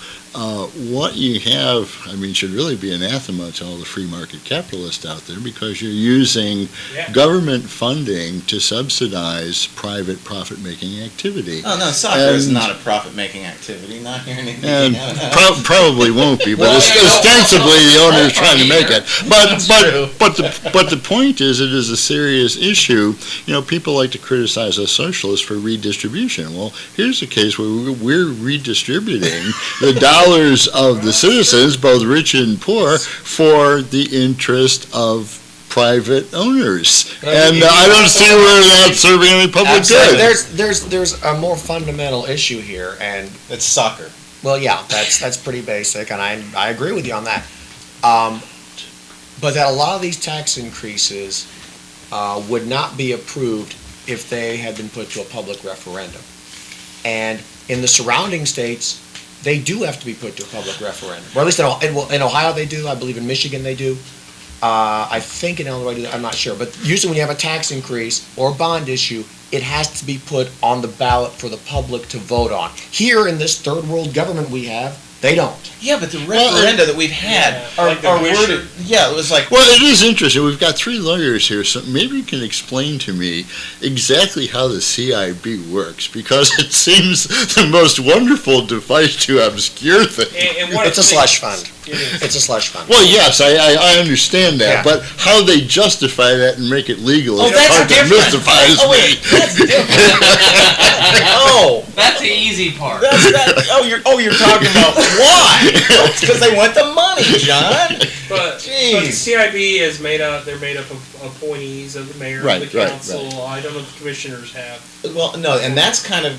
Speaker 4: what you have, I mean, should really be anathema to all the free market capitalists out there because you're using
Speaker 5: Yeah.
Speaker 4: government funding to subsidize private profit-making activity.
Speaker 2: oh no, soccer is
Speaker 4: And-
Speaker 2: not a profit-making activity. Not here in
Speaker 4: And
Speaker 2: Indiana.
Speaker 4: probably won't be, but
Speaker 3: Well, yeah,
Speaker 4: ostensibly the owner is trying to make it.
Speaker 2: That's true.
Speaker 4: But the point is, it is a serious issue. You know, people like to criticize us socialists for redistribution. Well, here's a case where we're redistributing the dollars of the citizens, both rich and poor, for the interest of private owners. And I don't see where that's serving any public
Speaker 2: Absolutely.
Speaker 4: good.
Speaker 6: There's a more fundamental issue here, and
Speaker 2: It's soccer.
Speaker 6: well, yeah, that's pretty basic, and I agree with you on that. But that a lot of these tax increases would not be approved if they had been put to a public referendum. And in the surrounding states, they do have to be put to a public referendum. Or at least in Ohio they do, I believe in Michigan they do. I think in Illinois, I'm not sure. But usually when you have a tax increase or a bond issue, it has to be put on the ballot for the public to vote on. Here in this third world government we have, They don't.
Speaker 2: Yeah, but the
Speaker 4: Well,
Speaker 2: referenda that we've had
Speaker 5: Yeah, like the
Speaker 2: are
Speaker 5: Wisher.
Speaker 2: worded. Yeah, it was like.
Speaker 4: Well, it is interesting. We've got three lawyers here, so maybe you can explain to me exactly how the CIB works, because it seems the most wonderful device to obscure things.
Speaker 5: And what
Speaker 6: It's a slush fund.
Speaker 5: It is.
Speaker 6: It's a slush fund.
Speaker 4: Well, yes, I understand that,
Speaker 6: Yeah.
Speaker 4: but how they justify that and make it legal
Speaker 2: Oh,
Speaker 4: is the
Speaker 2: that's
Speaker 4: part that
Speaker 2: different.
Speaker 4: mystifies
Speaker 2: Oh, wait,
Speaker 4: me.
Speaker 2: that's different. Oh,
Speaker 3: That's the easy part.
Speaker 2: that's that. You're talking about why? It's because they want the money, John.
Speaker 5: But
Speaker 2: Jeez.
Speaker 5: CIB is made up. They're made up of appointees of the mayor,
Speaker 4: Right,
Speaker 5: of the
Speaker 4: right,
Speaker 5: council. I don't know if the commissioners have.
Speaker 2: Well, no, and that's kind of.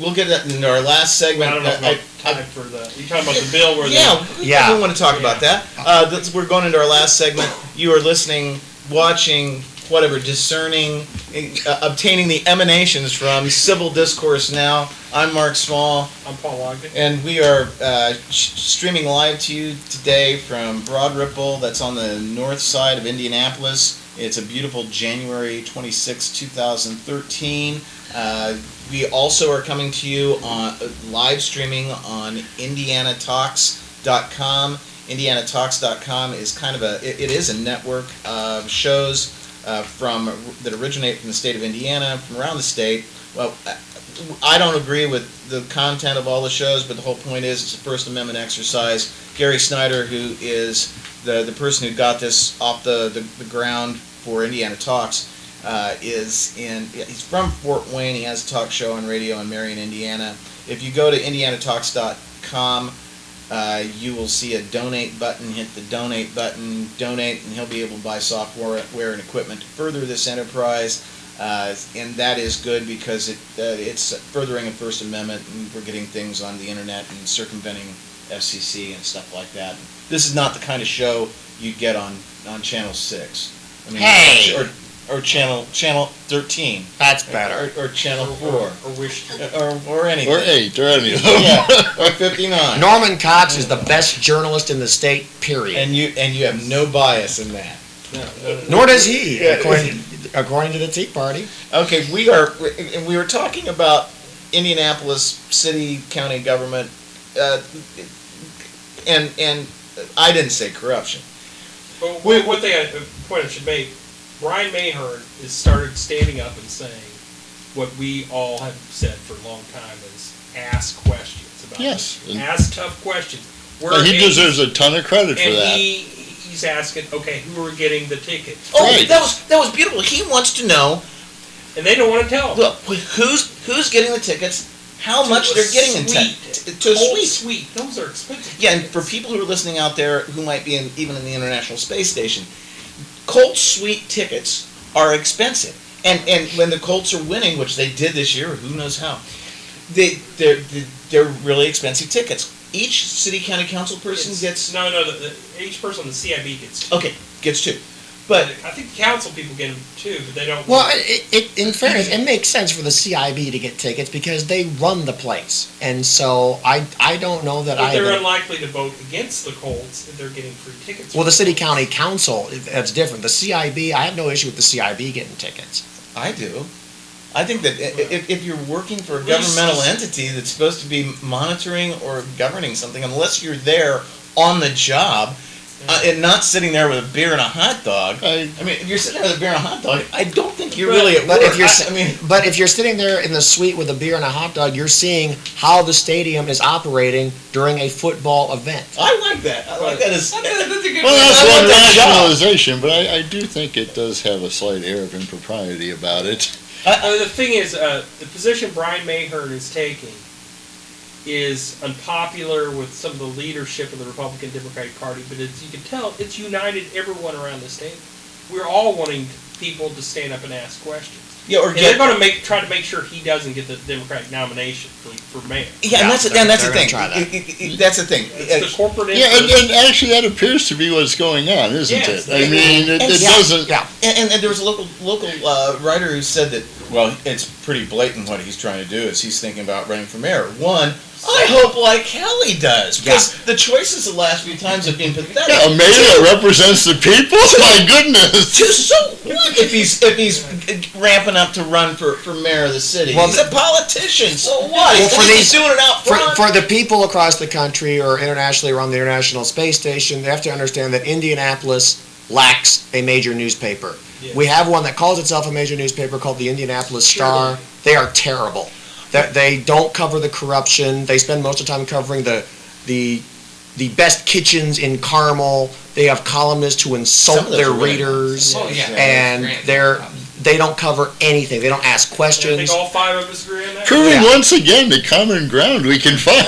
Speaker 2: We'll get that in our last segment.
Speaker 5: I don't know if we have time for the. You talking about the bill where
Speaker 2: Yeah,
Speaker 6: Yeah.
Speaker 2: we want to talk about that. We're going into our last segment. You are listening, watching, whatever, discerning, obtaining the emanations from Civil Discourse Now. I'm Mark Small,
Speaker 5: I'm Paul Ogden.
Speaker 2: and we are streaming live to you today from Broad Ripple, that's on the north side of Indianapolis. It's a beautiful January 26, 2013. We also are coming to you on live streaming on IndianaTalks.com. IndianaTalks.com is kind of it is a network of shows that originate from the state of Indiana, from around the state. Well, I don't agree with the content of all the shows, but the whole point is it's a First Amendment exercise. Gary Snyder, who is the person who got this off the ground for Indiana Talks, he's from Fort Wayne. He has a talk show on radio in Marion, Indiana. If you go to IndianaTalks.com, you will see a donate button. Hit the donate button, donate, and he'll be able to buy software and equipment to further this enterprise. And that is good because it's furthering a First Amendment, and we're getting things on the internet and circumventing FCC and stuff like that. This is not the kind of show you get on Channel 6. I mean,
Speaker 6: Hey!
Speaker 2: or Channel 13.
Speaker 6: That's better.
Speaker 2: Or Channel 4.
Speaker 5: Or wish.
Speaker 2: Or anything.
Speaker 4: Or 8, or any of them.
Speaker 2: Yeah, or 59.
Speaker 6: Norman Cox is the best journalist in the state, period.
Speaker 2: And you have no bias in that.
Speaker 5: No.
Speaker 6: Nor does he,
Speaker 2: Yeah.
Speaker 6: according to the Tea Party.
Speaker 2: Okay, we were talking about Indianapolis city, county government, and I didn't say corruption.
Speaker 5: But what they point I should make, Brian Mahern has started standing up and saying what we all have said for a long time is ask questions about
Speaker 4: Yes.
Speaker 5: this. Ask tough questions.
Speaker 4: But he deserves a ton of credit for
Speaker 5: and
Speaker 4: that.
Speaker 5: he's asking, okay, who are getting the tickets?
Speaker 2: Oh,
Speaker 4: Right.
Speaker 2: that was beautiful. He wants to know,
Speaker 5: And they don't want to tell.
Speaker 2: look, who's getting the tickets, how much they're getting in to a
Speaker 5: Cold
Speaker 2: suite.
Speaker 5: sweet. Those are expensive.
Speaker 2: Yeah, and for people who are listening out there who might be even in the International Space Station, Colt Suite tickets are expensive. And when the Colts are winning, which they did this year, who knows how, they're really expensive tickets. Each city county council person gets
Speaker 5: each person on the CIB gets.
Speaker 2: gets two. But
Speaker 5: I think the council people get them too, but they don't.
Speaker 6: Well, in fairness, it makes sense for the CIB to get tickets because they run the place. And so I don't know that
Speaker 5: But they're
Speaker 6: either.
Speaker 5: unlikely to vote against the Colts if they're getting free tickets.
Speaker 6: Well, the city county council, that's different. The CIB, I have no issue with the CIB getting tickets.
Speaker 2: I do. I think that if you're working for a
Speaker 5: At least-
Speaker 2: governmental entity that's supposed to be monitoring or governing something, unless you're there on the job and not sitting there with a beer and a hot dog. I mean, if you're sitting there with a beer and a hot dog, I don't think you're really at
Speaker 6: But
Speaker 2: work.
Speaker 6: but if you're sitting there in the suite with a beer and a hot dog, you're seeing how the stadium is operating during a football event.
Speaker 2: I like that. I like that as.
Speaker 3: That's a good
Speaker 4: Well,
Speaker 3: way.
Speaker 4: that's
Speaker 2: I
Speaker 4: one
Speaker 2: want that job.
Speaker 4: rationalization, but I do think it does have a slight air of impropriety about it.
Speaker 5: The thing is, the position Brian Mahern is taking is unpopular with some of the leadership of the Republican Democratic Party, but as you can tell, it's united everyone around this table. We're all wanting people to stand up and ask questions.
Speaker 2: Yeah, or
Speaker 5: And they're going to try to make sure he doesn't get the Democratic nomination for mayor.
Speaker 2: Yeah, and that's the
Speaker 6: they're
Speaker 2: thing.
Speaker 6: gonna try that.
Speaker 2: That's the thing.
Speaker 5: It's the corporate
Speaker 4: Yeah,
Speaker 5: interest.
Speaker 4: and actually that appears to be what's going on, isn't
Speaker 5: Yes.
Speaker 4: it? I mean, it doesn't...
Speaker 6: Yeah.
Speaker 2: And there was a local writer who said that, well, it's pretty blatant what he's trying to do is he's thinking about running for mayor. One, I hope like hell he does, because the choices the last few times have been pathetic.
Speaker 4: Yeah, a mayor that represents the people? My goodness.
Speaker 2: So what if he's ramping up to run for mayor of the city?
Speaker 6: Well,
Speaker 2: he's a politician. So what?
Speaker 6: Well, for
Speaker 2: He's doing it out front.
Speaker 6: For the people across the country or internationally around the International Space Station, they have to understand that Indianapolis lacks a major newspaper.
Speaker 5: Yes.
Speaker 6: We have one that calls itself a major newspaper called the Indianapolis Star. They are terrible. They don't cover the corruption. They spend most of the time covering the best kitchens in Carmel. They have columnists who
Speaker 2: Some
Speaker 6: insult
Speaker 2: of those
Speaker 6: their
Speaker 2: are really
Speaker 6: readers,
Speaker 3: Oh yeah.
Speaker 6: and they don't cover anything. They don't ask
Speaker 5: I
Speaker 6: questions.
Speaker 5: think all five of us agree on that.
Speaker 4: Proving
Speaker 6: Yeah.
Speaker 4: once again the common ground we can find.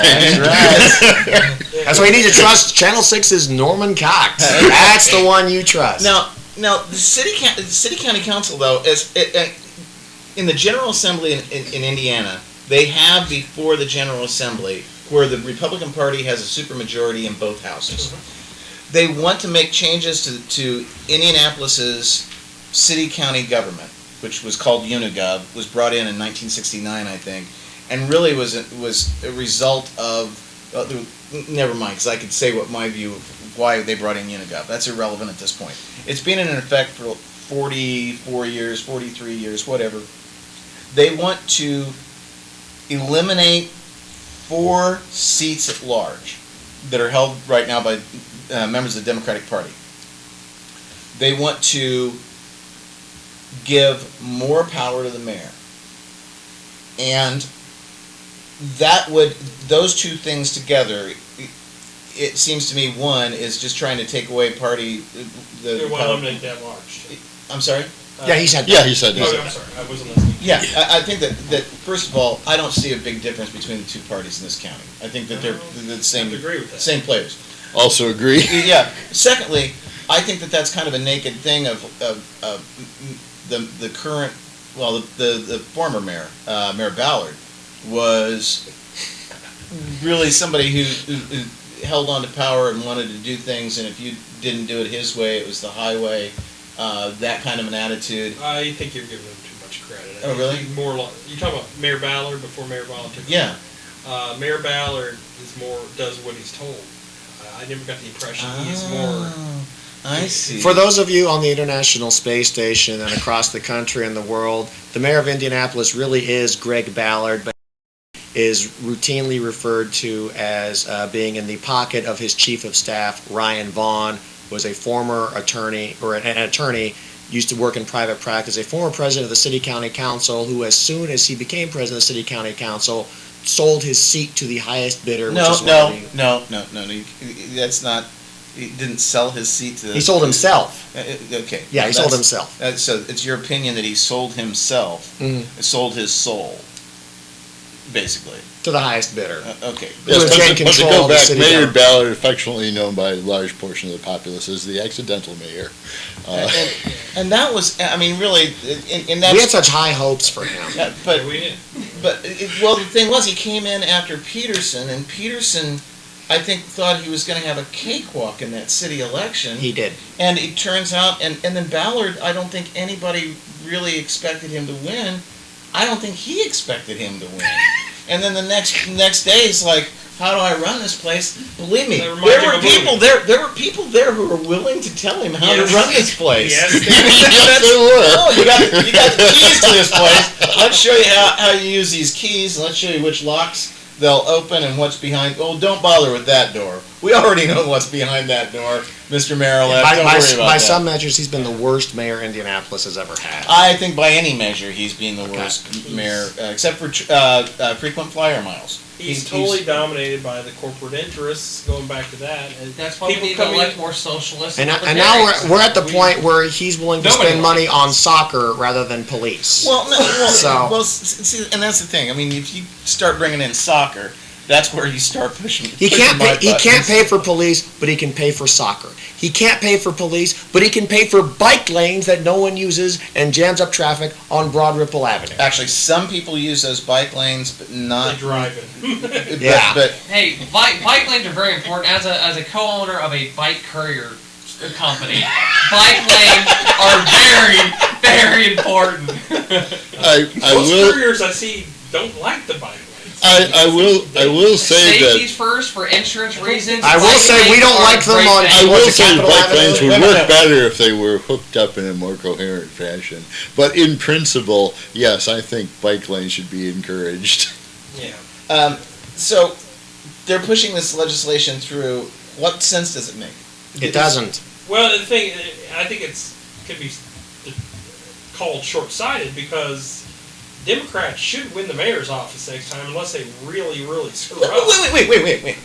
Speaker 6: That's why you need to trust Channel 6's Norman Cox. That's the one you trust.
Speaker 2: Now the city county council though is in the General Assembly in Indiana. They have before the General Assembly where the Republican Party has a supermajority in both houses. They want to make changes to Indianapolis's city-county government, which was called Unigov, was brought in 1969, I think, and really was a result of, never mind, because I could say what my view of why they brought in Unigov. That's irrelevant at this point. It's been in effect for 44 years, 43 years, whatever. They want to eliminate 4 seats at large that are held right now by members of the Democratic Party. They want to give more power to the mayor. And those two things together, it seems to me, one is just trying to take away party.
Speaker 5: They want to eliminate that large.
Speaker 2: I'm sorry?
Speaker 6: Yeah, he said
Speaker 4: Yeah, he said
Speaker 5: Oh,
Speaker 4: that.
Speaker 5: I'm sorry, I wasn't listening.
Speaker 2: Yeah, I think that first of all, I don't see a big difference between the two parties in this county. I think that they're the
Speaker 5: I
Speaker 2: same,
Speaker 5: have to agree with that.
Speaker 2: same players.
Speaker 4: Also agree.
Speaker 2: Yeah. Secondly, I think that that's kind of a naked thing of the current, well, the former mayor, Mayor Ballard, was really somebody who held on to power and wanted to do things, and if you didn't do it his way, it was the highway. That kind of an attitude.
Speaker 5: I think you're giving him too much credit. I
Speaker 2: Oh,
Speaker 5: think
Speaker 2: really?
Speaker 5: he's more like, you talking about Mayor Ballard before Mayor Ballard took
Speaker 2: Yeah.
Speaker 5: over? Mayor Ballard does what he's told. I never got the impression he's more.
Speaker 2: I see.
Speaker 6: For those of you on the International Space Station and across the country and the world, the mayor of Indianapolis really is Greg Ballard, but is routinely referred to as being in the pocket of his chief of staff, Ryan Vaughn, who was a former attorney, or an attorney, used to work in private practice, a former president of the City County Council, who as soon as he became president of the City County Council, sold his seat to the highest bidder.
Speaker 2: No.
Speaker 6: Which is
Speaker 2: That's not. He didn't sell his seat to.
Speaker 6: he sold himself.
Speaker 2: Okay.
Speaker 6: Yeah,
Speaker 2: Now
Speaker 6: he sold
Speaker 2: that's-
Speaker 6: himself.
Speaker 2: So it's your opinion that he sold himself, sold his soul, basically.
Speaker 6: To the highest bidder.
Speaker 2: Okay.
Speaker 6: Who has gained
Speaker 4: But to
Speaker 6: control
Speaker 4: go
Speaker 6: of the
Speaker 4: back,
Speaker 6: city
Speaker 4: Mayor
Speaker 6: government.
Speaker 4: Ballard, affectionately known by a large portion of the populace, is the accidental mayor.
Speaker 2: And that was, I mean, really, and that's.
Speaker 6: We had such high hopes for him.
Speaker 2: Yeah, but
Speaker 5: We did.
Speaker 2: well, the thing was, he came in after Peterson, and Peterson, I think, thought he was going to have a cakewalk in that city election.
Speaker 6: He did.
Speaker 2: And it turns out, and then Ballard, I don't think anybody really expected him to win. I don't think he expected him to win. And then the next day, it's like, how do I run this place? Believe me,
Speaker 5: That
Speaker 2: there
Speaker 5: reminds me
Speaker 2: were
Speaker 5: of a movie.
Speaker 2: people there. There were people there who were willing to tell him how
Speaker 5: Yes.
Speaker 2: to run this place.
Speaker 5: Yes,
Speaker 4: Yes, they were.
Speaker 2: Oh, you got the keys to this place. Let's show you how you use these keys, and let's show you which locks they'll open and what's behind. Oh, don't bother with that door. We already know what's behind that door, Mr. Marilyn. Don't worry about
Speaker 6: By
Speaker 2: that.
Speaker 6: some measures, he's been the worst mayor Indianapolis has ever had.
Speaker 2: I think by any measure he's been the worst mayor, except for frequent flyer miles.
Speaker 5: He's totally dominated by the corporate interests, going back to that. And
Speaker 3: That's why we
Speaker 5: people
Speaker 3: need to
Speaker 5: coming
Speaker 3: elect
Speaker 5: in-
Speaker 3: more socialists.
Speaker 6: And
Speaker 3: libertarians.
Speaker 6: now we're at the point where he's willing to
Speaker 3: Nobody
Speaker 6: spend
Speaker 3: likes
Speaker 6: money
Speaker 3: it.
Speaker 6: on soccer rather than police.
Speaker 2: Well, no,
Speaker 6: So-
Speaker 2: see, and that's the thing. I mean, if you start bringing in soccer, that's where you start pushing.
Speaker 6: He can't
Speaker 2: pushing my
Speaker 6: pay. He can't
Speaker 2: buttons.
Speaker 6: pay for police, but he can pay for soccer. He can't pay for police, but he can pay for bike lanes that no one uses and jams up traffic on Broad Ripple Avenue.
Speaker 2: Actually, some people use those bike lanes, but
Speaker 5: They
Speaker 2: not.
Speaker 5: drive it.
Speaker 6: Yeah.
Speaker 2: But
Speaker 3: Hey, bike lanes are very important. As a co-owner of a bike courier company, bike lanes are very, very important.
Speaker 4: I
Speaker 5: Most
Speaker 4: will.
Speaker 5: couriers I see don't like the bike lanes.
Speaker 4: I will say that.
Speaker 3: Safety's first for insurance reasons.
Speaker 6: I will say we don't like them on.
Speaker 4: I will say the
Speaker 6: Capitol
Speaker 4: bike lanes
Speaker 6: Avenue?
Speaker 4: would
Speaker 2: Wait a
Speaker 4: work
Speaker 2: minute.
Speaker 4: better if they were hooked up in a more coherent fashion. But in principle, yes, I think bike lanes should be encouraged.
Speaker 5: Yeah.
Speaker 2: So they're pushing this legislation through. What sense does it make?
Speaker 6: It doesn't.
Speaker 5: Well, the thing, I think could be called short-sighted because Democrats should win the mayor's office next time unless they really, really screw up.
Speaker 2: Wait.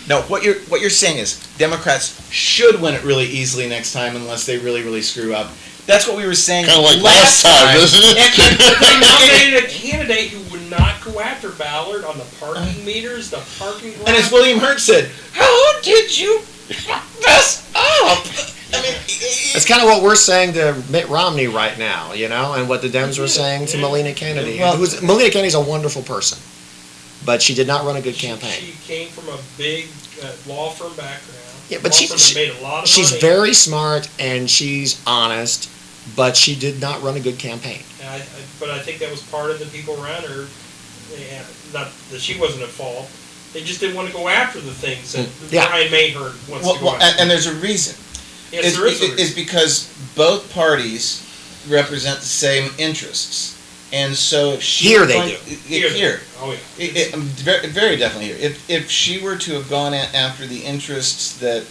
Speaker 2: No, what you're saying is Democrats should win it really easily next time unless they really, really screw up. That's what we were saying
Speaker 4: Kind of like last time, isn't it?
Speaker 5: They nominated a candidate who would not go after Ballard on the parking meters, the parking lot.
Speaker 2: And as William Hurt said, how did you fuck this up? I mean,
Speaker 6: It's kind of what we're saying to Mitt Romney right now, and what the Dems were saying to Melina Kennedy.
Speaker 2: Well-
Speaker 6: Melina Kennedy's a wonderful person, but she did not run a good campaign.
Speaker 5: She came from a big law firm background.
Speaker 6: Yeah, but
Speaker 5: Law firm that made a lot of
Speaker 6: she's
Speaker 5: money.
Speaker 6: very smart and she's honest, but she did not run a good campaign.
Speaker 5: And but I think that was part of the people around her. Not that she wasn't at fault. They just didn't want to go after the things that
Speaker 6: Yeah.
Speaker 5: Brian Mayhern wants to go
Speaker 2: well,
Speaker 5: after.
Speaker 2: and there's a reason.
Speaker 5: Yes, there is a reason.
Speaker 2: Is because both parties represent the same interests. And so if she
Speaker 6: Here
Speaker 2: were
Speaker 6: they
Speaker 2: going-
Speaker 6: do.
Speaker 2: Here.
Speaker 5: Oh, yeah.
Speaker 2: Very, very definitely here. If she were to have gone after the interests that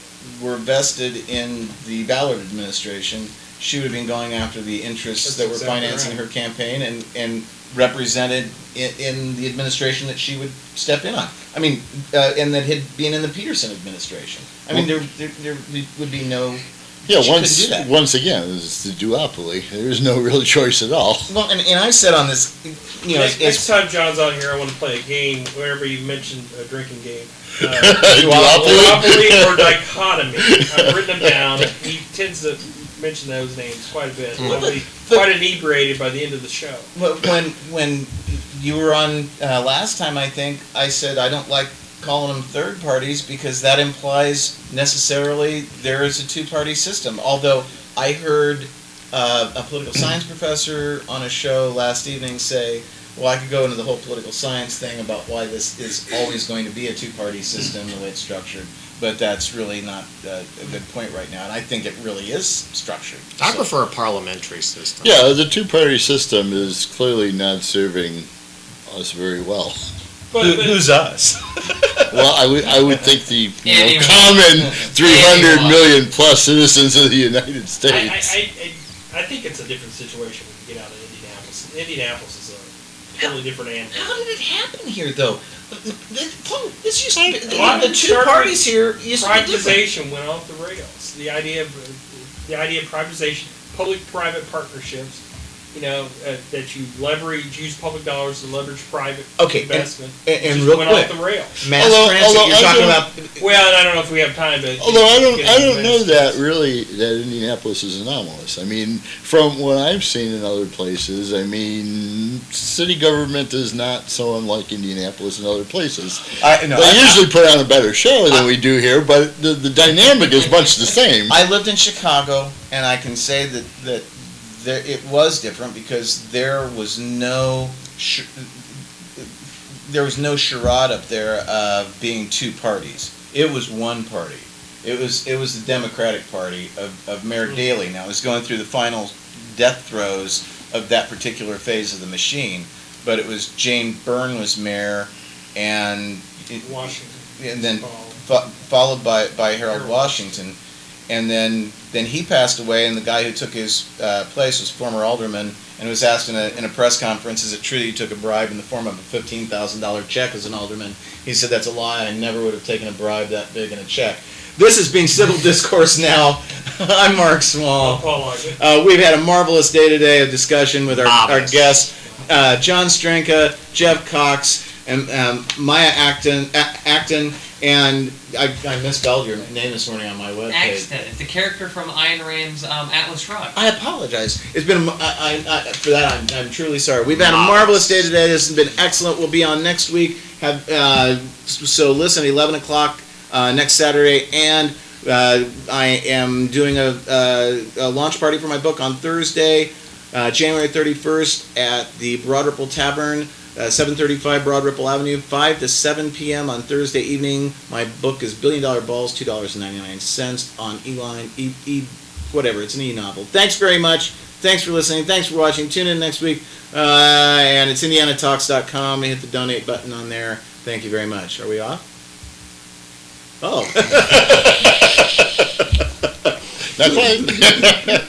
Speaker 2: were vested in the Ballard administration, she would have been going after the interests
Speaker 5: That's
Speaker 2: that were
Speaker 5: exactly
Speaker 2: financing
Speaker 5: right.
Speaker 2: her campaign and represented in the administration that she would step in on. I mean, and that had been in the Peterson administration. I mean, there would be no.
Speaker 4: Yeah,
Speaker 2: she couldn't do that.
Speaker 4: once again, it's the duopoly. There's no real choice at all.
Speaker 2: Well, and I said on this,
Speaker 5: Next time John's on here, I want to play a game whenever you mention a drinking game.
Speaker 4: Duopoly?
Speaker 5: Duopoly or dichotomy. I've written them down. He tends to mention those names quite a bit. I'll be quite inebriated by the end of the show.
Speaker 2: when you were on last time, I think I said I don't like calling them third parties because that implies necessarily there is a two-party system. Although I heard a political science professor on a show last evening say, well, I could go into the whole political science thing about why this is always going to be a two-party system, the way it's structured, but that's really not a good point right now, and I think it really is structured.
Speaker 6: I
Speaker 2: So-
Speaker 6: prefer a parliamentary system.
Speaker 4: Yeah, the two-party system is clearly not serving us very well.
Speaker 5: But
Speaker 2: Who's us?
Speaker 4: Well, I would think the
Speaker 3: Anyone.
Speaker 4: common 300
Speaker 3: Anyone.
Speaker 4: million plus citizens of the United States.
Speaker 5: I think it's a different situation when you get out of Indianapolis. Indianapolis is a totally different animal.
Speaker 2: How did it happen here, though? This used to be,
Speaker 5: Well,
Speaker 2: the two
Speaker 5: started
Speaker 2: parties here used to be different.
Speaker 5: Privatization went off the rails. The idea of privatization, public-private partnerships, that you use public dollars to leverage private
Speaker 2: Okay,
Speaker 5: investment,
Speaker 2: and
Speaker 5: just
Speaker 2: real
Speaker 5: went
Speaker 2: quick.
Speaker 5: off the rails.
Speaker 2: Mass
Speaker 4: Although-
Speaker 2: transit,
Speaker 4: although
Speaker 2: you're
Speaker 4: I
Speaker 2: talking
Speaker 4: don't-
Speaker 2: about.
Speaker 5: Well, I don't know if we have time to.
Speaker 4: Although I don't
Speaker 5: get
Speaker 4: know
Speaker 5: into
Speaker 4: that really that Indianapolis is anomalous. I mean, from what I've seen in other places, I mean, city government is not so unlike Indianapolis and other places. They usually put on a better show than we do here, but the dynamic is much the same.
Speaker 2: I lived in Chicago, and I can say that there, it was different because there was no charade up there of being two parties. It was one party. It was the Democratic Party of Mayor Daley. Now, it was going through the final death throes of that particular phase of the machine, but it was Jane Byrne was mayor, and
Speaker 5: Washington.
Speaker 2: and then followed by Harold Washington. And then he passed away, and the guy who took his place was former alderman, and was asked in a press conference, is it true that you took a bribe in the form of a $15,000 check as an alderman? He said, that's a lie. I never would have taken a bribe that big in a check. This is being Civil Discourse Now. I'm Mark Small.
Speaker 5: Paul Logic.
Speaker 2: We've had a marvelous day today of discussion with our
Speaker 6: Marvelous.
Speaker 2: guests, John Strenka, Jeff Cox, and Maya Acton, and I misspelled your name this morning on my webpage.
Speaker 3: Axton, it's the character from Ayn Rand's Atlas Shrugged.
Speaker 2: I apologize. It's been for that. I'm truly sorry. We've had a marvelous day today. This has been excellent. We'll be on next week. So listen, 11 o'clock next Saturday, and I am doing a launch party for my book on Thursday, January 31st at the Broad Ripple Tavern. 735 Broad Ripple Avenue, 5 to 7 p.m. on Thursday evening. My book is $1 Billion Balls, $2.99 on E-Line, whatever, it's an e-novel. Thanks very much. Thanks for listening. Thanks for watching. Tune in next week. And it's indianatalks.com. Hit the donate button on there. Thank you very much. Are we off? Oh.
Speaker 4: Not quite.